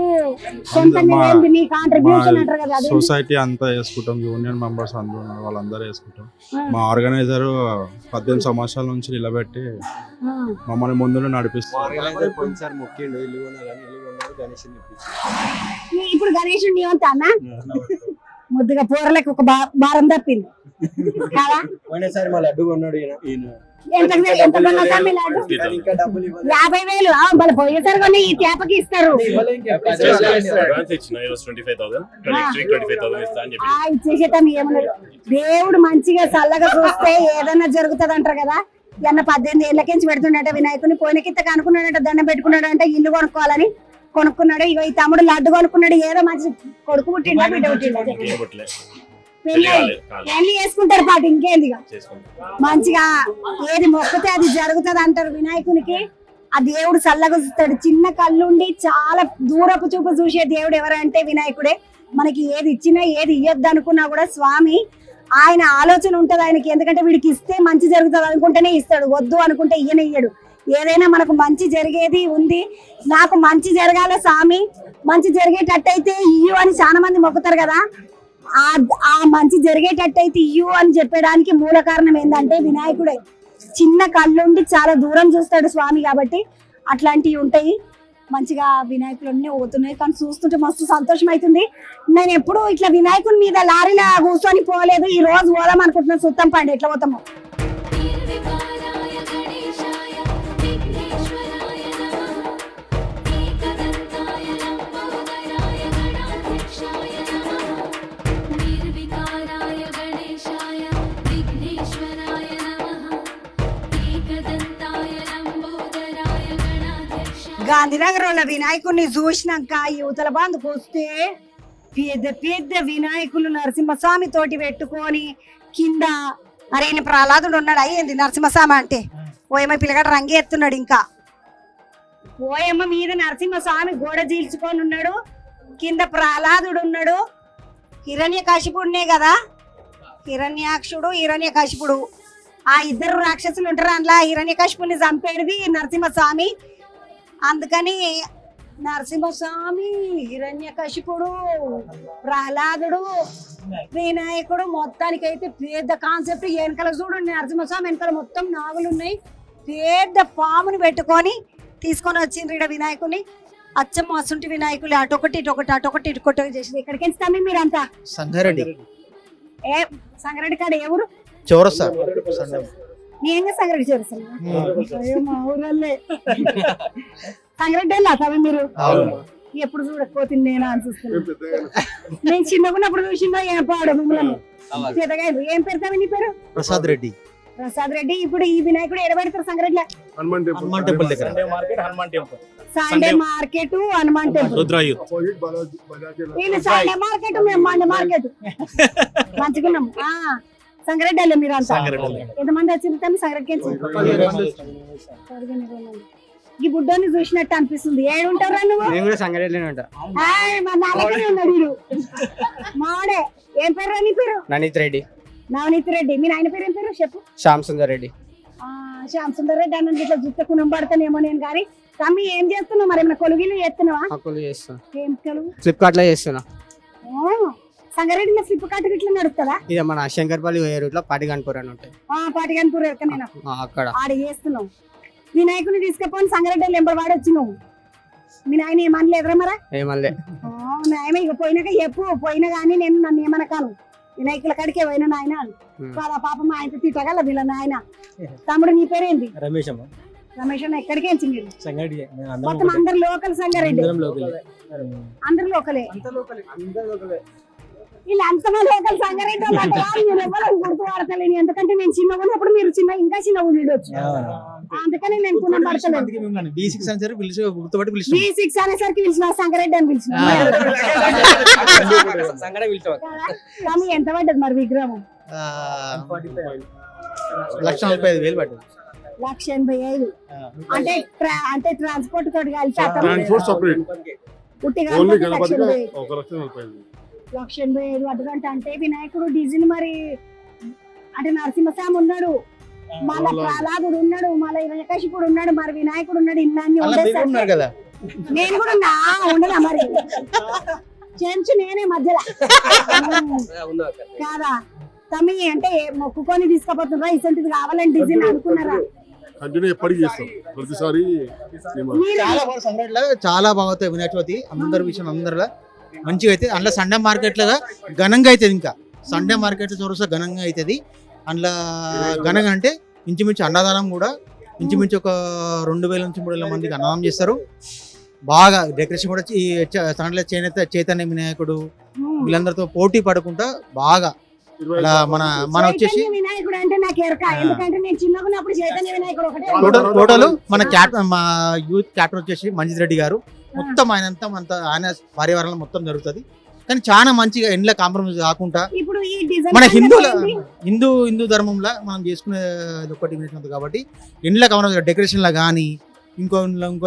సొంతంగా ఏంటి నీ కాంట్రిబ్యూషన్ అంటారు కదా? సొసైటీ అంతా వేసుకుంటాం, యూనియన్ మెంబర్స్ అందరూ వాళ్ళందరూ వేసుకుంటాం. మా ఆర్గనైజర్ 18 సంవత్సరాల నుంచి నిలబెట్టి మమ్మల్ని ముందు నడిపిస్తారు. ఇప్పుడు గణేషుడు నీ వంతా అన్న ముద్దుగా పోరలకు ఒక భారం తప్పింది కదా. ఎంత కొన్నా తమ్మి లడ్డు? 50,000. వాళ్ళు పోయేసారు కానీ ఈ తేపకి ఇస్తారు. ఇచ్చేసేటం ఏమన్నారు, దేవుడు మంచిగా చల్లగా చూస్తే ఏదన్నా జరుగుతుంది అంటారు కదా. అన్న 18 ఏళ్ళకించి పెడుతుండట వినాయకుని. పోయిన కింద అనుకున్నాడట, దండం పెట్టుకున్నాడంటే ఇల్లు కొనుక్కోవాలని కొనుక్కున్నాడు. ఇగో ఈ తమ్ముడు లడ్డు కొనుక్కున్నాడు. ఏదో మంచి కొడుకు పుట్టిండా బిడ్డ పుట్టిండా పెళ్లి చేసుకుంటారు పాటు ఇంకేంది. మంచిగా ఏది మొక్కితే అది జరుగుతుంది అంటారు వినాయకునికి. ఆ దేవుడు చల్లగా చూస్తాడు. చిన్న కళ్ళుండి చాలా దూరపు చూపు చూసే దేవుడు ఎవరంటే వినాయకుడే. మనకి ఏది ఇచ్చినా ఏది ఇయ్యొద్దు అనుకున్నా కూడా స్వామి ఆయన ఆలోచన ఉంటది ఆయనకి. ఎందుకంటే వీడికి ఇస్తే మంచి జరుగుతుంది అనుకుంటేనే ఇస్తాడు, వద్దు అనుకుంటే ఇయ్యనే ఇయ్యడు. ఏదైనా మనకు మంచి జరిగేది ఉంది. నాకు మంచి జరగాల స్వామి, మంచి జరిగేటట్టయితే ఇయ్యు అని చాలా మంది మొక్కుతారు కదా. ఆ మంచి జరిగేటట్టయితే ఇయ్యు అని చెప్పడానికి మూల కారణం ఏంటంటే వినాయకుడే. చిన్న కళ్ళుండి చాలా దూరం చూస్తాడు స్వామి కాబట్టి అట్లాంటివి ఉంటాయి. మంచిగా వినాయకులన్నీ పోతున్నాయి కానీ చూస్తుంటే మస్తు సంతోషం అవుతుంది. నేను ఎప్పుడు ఇట్లా వినాయకుని మీద లారీలా కూర్చొని పోలేదు. ఈ రోజు పోదాం అనుకుంటున్నాను. సుత్తం పండి ఎట్లా పోతాము. గాంధీనగర్ లో వినాయకుడిని చూసినాక యువతల బంధుకు వస్తే పెద్ద పెద్ద వినాయకులు నరసింహస్వామి తోటి పెట్టుకొని కింద అరే ప్రహ్లాదుడు ఉన్నాడు. అయ్యింది నరసింహస్వామి అంటే ఓయమ్మ పిల్లగాడు రంగే ఎత్తున్నాడు. ఇంకా ఓయమ్మ మీద నరసింహస్వామి గోడ చీల్చుకొని ఉన్నాడు. కింద ప్రహ్లాదుడు ఉన్నాడు. హిరణ్యకశిపుడునే కదా, హిరణ్యాక్షుడు హిరణ్యకశిపుడు ఆ ఇద్దరు రాక్షసులు ఉంటారు. అందులో హిరణ్యకశిపుని చంపేది నరసింహస్వామి. అందుకని నరసింహస్వామి, హిరణ్యకశిపుడు, ప్రహ్లాదుడు, వినాయకుడు మొత్తానికైతే పెద్ద కాన్సెప్ట్. వెనకాల చూడండి నరసింహస్వామి వెనకాల మొత్తం నాగులు ఉన్నాయి. పెద్ద పాముని పెట్టుకొని తీసుకొని వచ్చిండ్రు ఇక్కడ వినాయకుని. అచ్చం మస్తుంటి వినాయకులు అటొకటి ఇటొకటి అటొకటి ఇటొకటి చేసింది. ఎక్కడికి వెళ్తామే మీరంతా? సంగారెడ్డి. ఏ సంగారెడ్డి కాడ ఏ ఊరు? చౌరస్తా. నేనే సంగారెడ్డి చౌరస్తా. మా ఊరల్లే సంగారెడ్డి వెళ్ళాతావా మీరు? ఎప్పుడు చూడకపోతుంది నేను అని చూస్తున్నాను. నేను చిన్నగా ఉన్నప్పుడు చూసిందా ఏం పాడు మిమ్మల్ని పెద్దగా. ఏం పెడతావు నీ పేరు? ప్రసాద్ రెడ్డి. ప్రసాద్ రెడ్డి. ఇప్పుడు ఈ వినాయకుడు ఎడబెడతారు సంగారెడ్డిలో? హనుమాన్ టెంపుల్ దగ్గర. Sunday market, Hanuman temple. వీళ్ళు సండే మార్కెట్, మేము మండే మార్కెట్. మంచిగున్నాం. సంగారెడ్డి వెళ్ళే మీరు అంతా ఎంతమంది వచ్చింది సంగారెడ్డికి? ఈ బుడ్డోని చూసినట్టు అనిపిస్తుంది. ఏడుంటారా నువ్వు? ఉన్నాడు మాడే. ఏం పేరు నీ పేరు? నవనీత్ రెడ్డి. నవనీత్ రెడ్డి. మీ నాయన పేరు ఏం పేరు చెప్పు? శ్యామ్ సుందర్ రెడ్డి. శ్యామ్ సుందర్ రెడ్డి అన్న ఇట్లా జుట్టు కుణం పడతానేమో నేను. కానీ తమ్మి ఏం చేస్తున్నావు మరి? ఏమైనా కొలుగిలు చేస్తున్నావా? ఏం కొలుగు? ఫ్లిప్కార్ట్ లో చేస్తున్నా. సంగారెడ్డిలో ఫ్లిప్కార్ట్ ఇట్లా నడుస్తుందా? ఇది మన శంకర్పల్లి రూట్ లో పాటిగాన్పూర్ అని ఉంటాయి. పాటిగాన్పూర్ నేను అక్కడ ఆడ చేస్తున్నావు. వినాయకుని తీసుకపోని సంగారెడ్డి ఎంబడి వచ్చినావు. మీ నాయన ఏమనలేదురా మరా? ఏమనలే. నాయన ఇక పోయినాక చెప్పు. పోయినా కానీ నేను నన్ను ఏమనకాను. వినాయకుల కాడికే పోయినా నాయన కాదా పాపం ఆయనతో తిట్టగల వీళ్ళ నాయన. తమ్ముడు నీ పేరేంటి? రమేష్. రమేష్ అన్న ఎక్కడికి వెళ్చి మీరు? మొత్తం అందరు లోకల్ సంగారెడ్డి? అందరు లోకలే. వీళ్ళు అంతమంది లోకల్ సంగారెడ్డి గుర్తుపడతలేను. ఎందుకంటే నేను చిన్నగా ఉన్నప్పుడు మీరు ఇంకా చిన్న ఉండొచ్చు. అందుకని నేను గుర్తుపడతలేదు. B6 అనేసరికి పిలిచిన సంగారెడ్డి అని పిలిచిన. కానీ ఎంత పడ్డది మరి విగ్రహం? 1,45,000 పట్టింది. 1,85,000 అంటే అంటే ట్రాన్స్పోర్ట్ తోటి కలిపి ట్రాన్స్పోర్ట్ సపరేట్ ఉట్టిగా ఓన్లీ కలిపి గణపతికి 1,85,000. 1,45,000. 1,85,000 అటువంటి అంటే వినాయకుడు డీజిల్ మరి అంటే నరసింహస్వామి ఉన్నాడు, మళ్ళా ప్రహ్లాదుడు ఉన్నాడు, మళ్ళీ వెంకటేశ్వరుడు ఉన్నాడు, మరి వినాయకుడు ఉన్నాడు, ఇన్ని అలా మీరు ఉన్నారు కదా. నేను కూడా ఉన్నా ఉండదా మరి చెంచు నేనే మధ్యలో కాదా తమ్మి అంటే మొక్కుకొని తీసుకుపోతున్నారా ఇసంటిది కావాలని డిజైన్ అనుకున్నారా? కంటిన్యూ ఎప్పటికీ చేస్తాం ప్రతిసారి. చాలా బాగా సంఘటనలో చాలా బాగుతాయి వినాయక చవితి. అందరి విషయం అందరిలో మంచిగా అయితే అందులో సండే మార్కెట్లో ఘనంగా అవుతుంది. ఇంకా సండే మార్కెట్లో చూడొస్తా ఘనంగా అవుతుంది. అందులో ఘనంగా అంటే ఇంచుమించు అన్నదానం కూడా ఇంచుమించు ఒక 2,000 నుంచి 3,000 మందికి అన్నదానం చేస్తారు. బాగా డెకరేషన్ కూడా ఈ సండే చైతన్య వినాయకుడు వీళ్ళందరితో పోటీ పడకుండా బాగా ఇలా మన వచ్చేసి చైతన్య వినాయకుడు అంటే నాకు ఎరక, ఎందుకంటే నేను చిన్నగా ఉన్నప్పుడు చైతన్య వినాయకుడు ఒకటే టోటల్ మన మా యూత్ క్యాప్టెన్ వచ్చేసి మంజిత్ రెడ్డి గారు. మొత్తం ఆయన పరివారంలో మొత్తం జరుగుతుంది. కానీ చాలా మంచిగా ఎండ్ల కాంప్రమైజ్ కాకుండా ఇప్పుడు ఈ డిజైన్ మన హిందూ ధర్మంలో మనం చేసుకునేది ఒకటి కాబట్టి ఎండ్ల కాంప్రమైజ్ డెకరేషన్ లా కానీ ఇంకో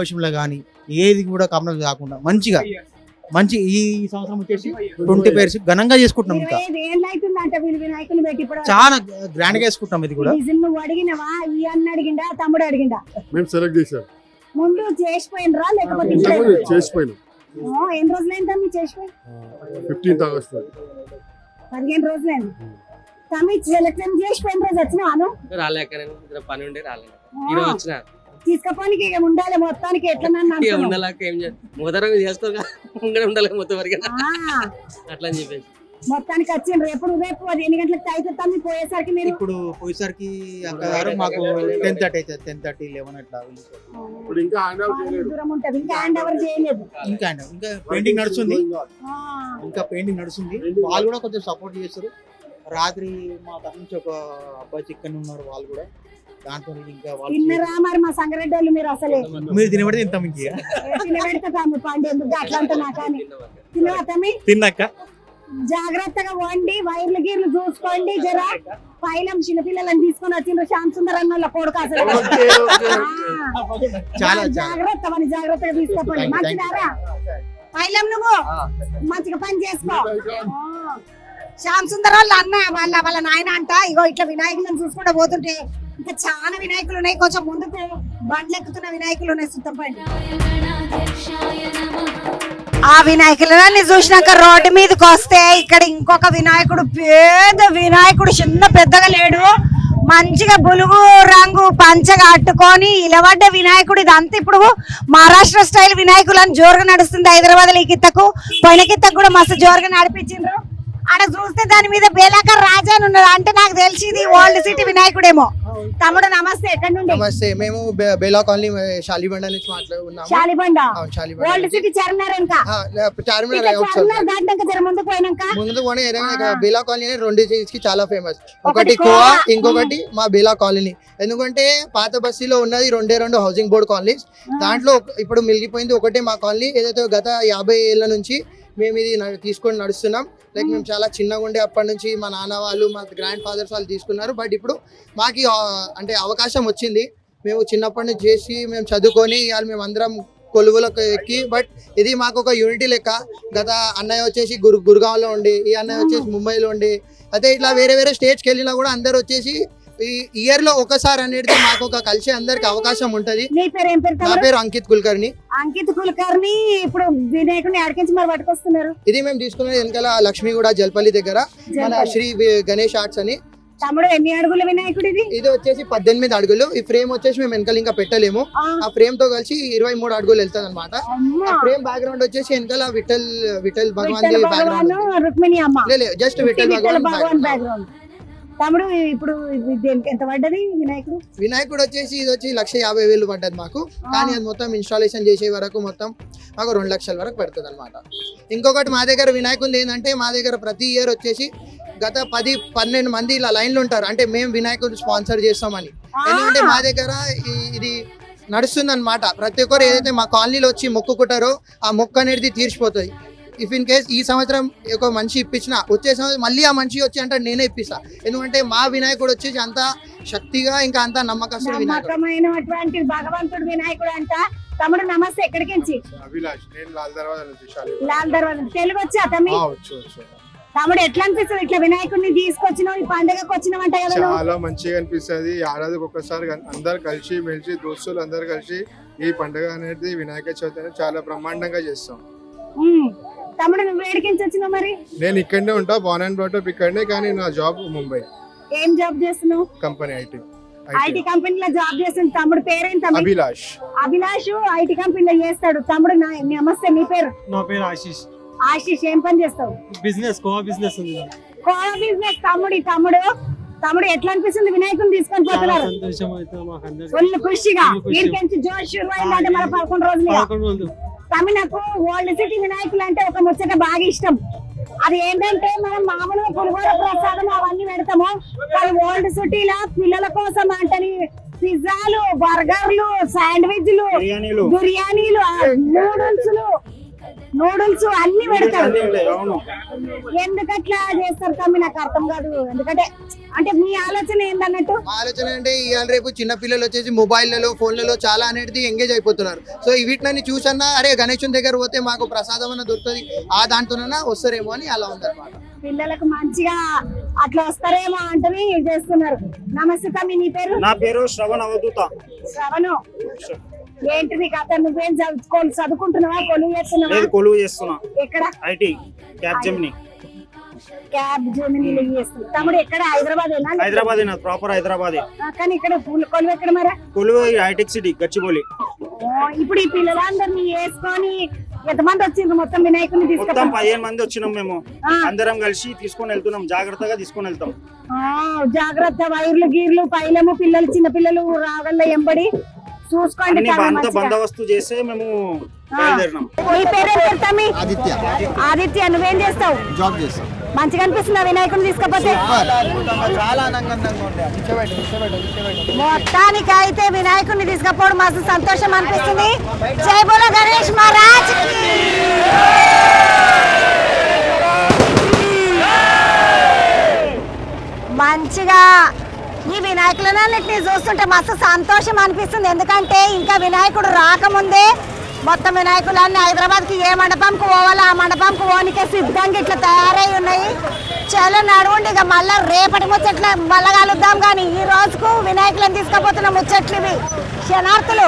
విషయంలో కానీ ఏది కూడా కాంప్రమైజ్ కాకుండా మంచి ఈ సంవత్సరం వచ్చేసి 20 పేర్స్ ఘనంగా చేసుకుంటున్నాం. ఇంకా చాలా గ్రాండ్ గా చేసుకుంటాం. ఇది కూడా నువ్వు అడిగినవా ఈ అన్న అడిగిండా తమ్ముడు అడిగిండా? మేము సెలెక్ట్ చేసాం. ముందు చేసిపోయినరా లేకపోతే చేసిపోయినాం. ఎన్ని రోజులైందా మీరు చేసిపోయి? 15th August 15 రోజులైంది. తమ్మి సెలెక్షన్ చేసిపోయిన రోజు వచ్చినాను పని ఉండే రాలేదు. ఈ రోజు వచ్చిన తీసుకపోనికి ఉండాలి మొత్తానికి ఎట్లా అట్లా అని చెప్పేసి మొత్తానికి వచ్చిండ్రు. రేపు అది ఎన్ని గంటలకు అయితే తమ్మి పోయేసరికి మీరు ఇప్పుడు పోయేసరికి అక్కడ మాకు 10:30 అవుతుంది. 10:30, 11 అట్లా. ఇప్పుడు ఇంకా దూరం ఉంటది, ఇంకా హ్యాండ్ ఓవర్ చేయలేదు. ఇంకా పెయింటింగ్ నడుస్తుంది. వాళ్ళు కూడా కొంచెం సపోర్ట్ చేస్తారు. రాత్రి మా తన నుంచి ఒక అబ్బాయి చికెన్ ఉన్నారు, వాళ్ళు కూడా దాంట్లో ఇంకా తిన్నరా మరి మా సంగారెడ్డి వాళ్ళు? మీరు అసలే మీరు తినబడి తింటాం. ఇంక తినబెడతా తమ్మి పండు ఎందుకు అట్లా అంటున్నా కానీ తినవా తమ్మి? తిన్నాక జాగ్రత్తగా వండి వైర్లు గీర్లు చూసుకోండి. జరా పైలం చిన్నపిల్లలని తీసుకొని వచ్చిండ్రు శ్యామ్ సుందర్ అన్న కొడుకు. అసలు జాగ్రత్తగా తీసుకోండి. మంచిదారా పైలం? నువ్వు మంచిగా పని చేసుకో. శ్యామ్ సుందర్ వాళ్ళ అన్న వాళ్ళ నాయన అంట. ఇగో ఇట్లా వినాయకులను చూసుకుంటూ పోతుంటే ఇంకా చాలా వినాయకులు ఉన్నాయి. కొంచెం ముందుకు బండ్లు ఎక్కుతున్న వినాయకులు ఉన్నాయి. సుత్తపండి ఆ వినాయకులని చూసినాక రోడ్డు మీదకి వస్తే ఇక్కడ ఇంకొక వినాయకుడు, పేద వినాయకుడు, చిన్న పెద్దగా లేడు, మంచిగా బులుగు రంగు పంచగా అట్టుకొని ఇలవడ్డ వినాయకుడు. ఇదంతా ఇప్పుడు మహారాష్ట్ర స్టైల్ వినాయకులు అని జోరుగా నడుస్తుంది హైదరాబాద్ లో. ఈ కిత్తకు పోయిన కిత్తకు కూడా మస్తు జోరుగా నడిపించిండ్రు. ఆడ చూస్తే దాని మీద బేలాకర్ రాజా అని ఉన్నది. అంటే నాకు తెలిసి ఇది ఓల్డ్ సిటీ వినాయకుడేమో. తమ్ముడు నమస్తే, ఎక్కడి నుండి? నమస్తే, మేము బేలా కాలనీ షాలిబండ నుంచి మాట్లాడుతున్నాము. షాలిబండ ఓల్డ్ సిటీ చార్మినార్ ఇంకా ముందు బేలా కాలనీ 2 కి చాలా ఫేమస్. ఒకటి కోవా, ఇంకొకటి మా బేలా కాలనీ. ఎందుకంటే పాత బస్తీలో ఉన్నది 2 హౌసింగ్ బోర్డ్ కాలనీస్. దాంట్లో ఇప్పుడు మిగిలిపోయింది ఒకటే మా కాలనీ. ఏదైతే గత 50 ఏళ్ల నుంచి మేము ఇది తీసుకొని నడుస్తున్నాం. లైక్ మేము చాలా చిన్నగా ఉండే అప్పటి నుంచి మా నాన్న వాళ్ళు, మా గ్రాండ్ ఫాదర్స్ వాళ్ళు తీసుకున్నారు. బట్ ఇప్పుడు మాకు అంటే అవకాశం వచ్చింది. మేము చిన్నప్పటి నుంచి చేసి మేము చదువుకొని ఇవాళ మేము అందరం కొలువులకు ఎక్కి, బట్ ఇది మాకు ఒక యూనిటీ లెక్క. గత అన్నయ్య వచ్చేసి గురుగావ్లో ఉండి, ఈ అన్నయ్య వచ్చేసి ముంబైలో ఉండి, అదే ఇట్లా వేరే స్టేట్స్కి వెళ్ళినా కూడా అందరు వచ్చేసి ఈ ఇయర్ లో ఒకసారి అనేది మాకు ఒక కలిసి అందరికి అవకాశం ఉంటది. నా పేరు అంకిత్ కుల్కర్ణి. ఇప్పుడు వినాయకుడిని ఆడికించి మరి పట్టుకొస్తున్నారు. ఇది మేము తీసుకున్నది వెనకాల లక్ష్మీగూడ జల్పల్లి దగ్గర మన శ్రీ గణేష్ ఆర్ట్స్ అని. తమ్ముడు ఎన్ని అడుగుల వినాయకుడు ఇది? ఇది వచ్చేసి 18 అడుగులు. ఈ ఫ్రేమ్ వచ్చేసి మేము వెనకాల ఇంకా పెట్టలేము. ఆ ఫ్రేమ్ తో కలిసి 23 అడుగులు వెళ్తాది అనమాట. ఆ ఫ్రేమ్ బ్యాక్గ్రౌండ్ వచ్చేసి వెనకాల విఠల్ భగవాన్ బ్యాక్గ్రౌండ్, జస్ట్ విఠల్ భగవాన్ బ్యాక్గ్రౌండ్. తమ్ముడు ఇప్పుడు ఎంత పడ్డది వినాయకుడు వచ్చేసి ఇది వచ్చి 1,50,000 పడ్డది మాకు. కానీ అది మొత్తం ఇన్స్టాలేషన్ చేసే వరకు మొత్తం మాకు 2 లక్షల వరకు పడుతుంది అనమాట. ఇంకొకటి మా దగ్గర వినాయకుడు ఏంటంటే మా దగ్గర ప్రతి ఇయర్ వచ్చేసి గత 10-12 మంది ఇలా లైన్లు ఉంటారు. అంటే మేము వినాయకుడు స్పాన్సర్ చేస్తామని. ఎందుకంటే మా దగ్గర ఇది నడుస్తుంది అనమాట. ప్రతి ఒక్కరు ఏదైతే మా కాలనీలో వచ్చి మొక్కుకుంటారో ఆ మొక్కు అనేది తీర్చిపోతుంది. ఇఫ్ ఇన్ కేస్ ఈ సంవత్సరం ఒక మనిషి ఇప్పించిన వచ్చే సంవత్సరం మళ్ళీ ఆ మనిషి వచ్చి అంటే నేనే ఇప్పిస్తా. ఎందుకంటే మా వినాయకుడు వచ్చేసి అంత శక్తిగా ఇంకా అంత నమ్మకస్తుడు వినాయకుడు. నమ్మకమైనటువంటి భగవంతుడు వినాయకుడు అంట. తమ్ముడు నమస్తే, ఎక్కడికి నుంచి? అభిలాష్, నేను లాల్ దర్వాజా నుంచి. లాల్ దర్వాజా. తెలుగు వచ్చా తమ్మి? తమ్ముడు ఎట్లా అనిపిస్తుంది ఇట్లా వినాయకుడిని తీసుకొచ్చినావు, ఈ పండుగకు వచ్చినావంట కదా? చాలా మంచిగా అనిపిస్తుంది. ఏడాదికి ఒక్కసారి అందరు కలిసి మెలిసి దోస్తులు అందరు కలిసి ఈ పండుగ అనేది వినాయక చవితి అనేది చాలా బ్రహ్మాండంగా చేస్తాం. తమ్ముడు నువ్వు వేడికించి వచ్చినావు మరి? నేను ఇక్కడనే ఉంటా, బాన్ అండ్ బ్రాటప్ ఇక్కడనే, కానీ నా జాబ్ ముంబై. ఏం జాబ్ చేస్తున్నావు? కంపెనీ ఐటీ కంపెనీలో జాబ్ చేస్తుంది. తమ్ముడు పేరేంటి? అభిలాష్. అభిలాష్ ఐటీ కంపెనీలో చేస్తాడు. తమ్ముడు నమస్తే, మీ పేరు? నా పేరు ఆశీష్. ఆశీష్, ఏం పని చేస్తావు? బిజినెస్, కోవా బిజినెస్ ఉంది. కోవా బిజినెస్. తమ్ముడు ఎట్లా అనిపిస్తుంది వినాయకుని తీసుకొని పోతున్నారు? సంతోషం అయితే మాకు అందరికీ. ఫుల్ ఖుషిగా వీడికి జోష్ షురు అయిందంటే మన 11 రోజులు. తమిళకు ఓల్డ్ సిటీ వినాయకులు అంటే ఒక ముచ్చట బాగా ఇష్టం. అది ఏంటంటే మనం మామూలుగా పులిహోర ప్రసాదం అవన్నీ పెడతాము, కానీ ఓల్డ్ సిటీలో పిల్లల కోసం అంటే పిజ్జాలు, బర్గర్లు, శాండ్విచ్లు, బిర్యానీలు, నూడిల్స్ అన్ని పెడతారు. ఎందుకట్లా చేస్తారు తమ్మి? నాకు అర్థం కాదు. ఎందుకంటే అంటే మీ ఆలోచన ఏందన్నట్టు? మా ఆలోచన అంటే ఇవాళ రేపు చిన్న పిల్లలు వచ్చేసి మొబైల్లలో ఫోన్లలో చాలా అనేది ఎంగేజ్ అయిపోతున్నారు. సో వీటిని చూసన్నా అరే గణేశుని దగ్గర పోతే మాకు ప్రసాదం అన్న దొరుకుతుంది, ఆ దాంతోనన్నా వస్తారేమో అని అలా ఉందన్నమాట. పిల్లలకు మంచిగా అట్లా వస్తారేమో అంటే చేస్తున్నారు. నమస్తే తమ్మి, నీ పేరు? నా పేరు శ్రవణ్ అవధూత. శ్రవణు, ఏంటిది కథ? నువ్వేం చదువుకుంటున్నావా, కొలువు చేస్తున్నావా? కొలువు చేస్తున్నా. ఎక్కడ? IT cab Gemini. తమ్ముడు ఎక్కడ? హైదరాబాద్, ప్రాపర్ హైదరాబాద్. కానీ ఇక్కడ కొలువు ఎక్కడ మరి? కొలువు హైటెక్ సిటీ గచ్చిబౌలి. ఇప్పుడు ఈ పిల్లలందరినీ వేసుకొని ఎంతమంది వచ్చిండ్రు మొత్తం వినాయకుని తీసుకొని? 15 మంది వచ్చినాం మేము. అందరం కలిసి తీసుకొని వెళ్తున్నాం, జాగ్రత్తగా తీసుకొని వెళ్తాం. జాగ్రత్త, వైర్లు గీర్లు పైలము, పిల్లలు చిన్న పిల్లలు రాగల ఎంబడి చూసుకోండి. బందోబస్తు చేస్తే మేము బయలుదేరినాం. నీ పేరేం చెప్తామి? ఆదిత్య. ఆదిత్య, నువ్వేం చేస్తావు? జాబ్ చేస్తాం. మంచిగా అనిపిస్తుందా వినాయకుని తీసుకపోతే? చాలా ఆనందంగా ఉంది. మొత్తానికి అయితే వినాయకుడిని తీసుకపోవడం మస్తు సంతోషం అనిపిస్తుంది. జై బోలో గణేష్ మహారాజ్ కి. మంచిగా ఈ వినాయకులన్నింటినీ చూస్తుంటే మస్తు సంతోషం అనిపిస్తుంది. ఎందుకంటే ఇంకా వినాయకుడు రాకముందే మొత్తం వినాయకులన్నీ హైదరాబాద్కి ఏ మండపంకి పోవాలో ఆ మండపంకి పోనీకే సిద్ధంగా ఇట్లా తయారై ఉన్నాయి. చాలా నడవండి, ఇక మళ్ళీ రేపటి ముచ్చట్లు మళ్ళా కలుద్దాం. కానీ ఈ రోజుకు వినాయకులను తీసుకుపోతున్న ముచ్చట్లు ఇవి. శనార్థులు.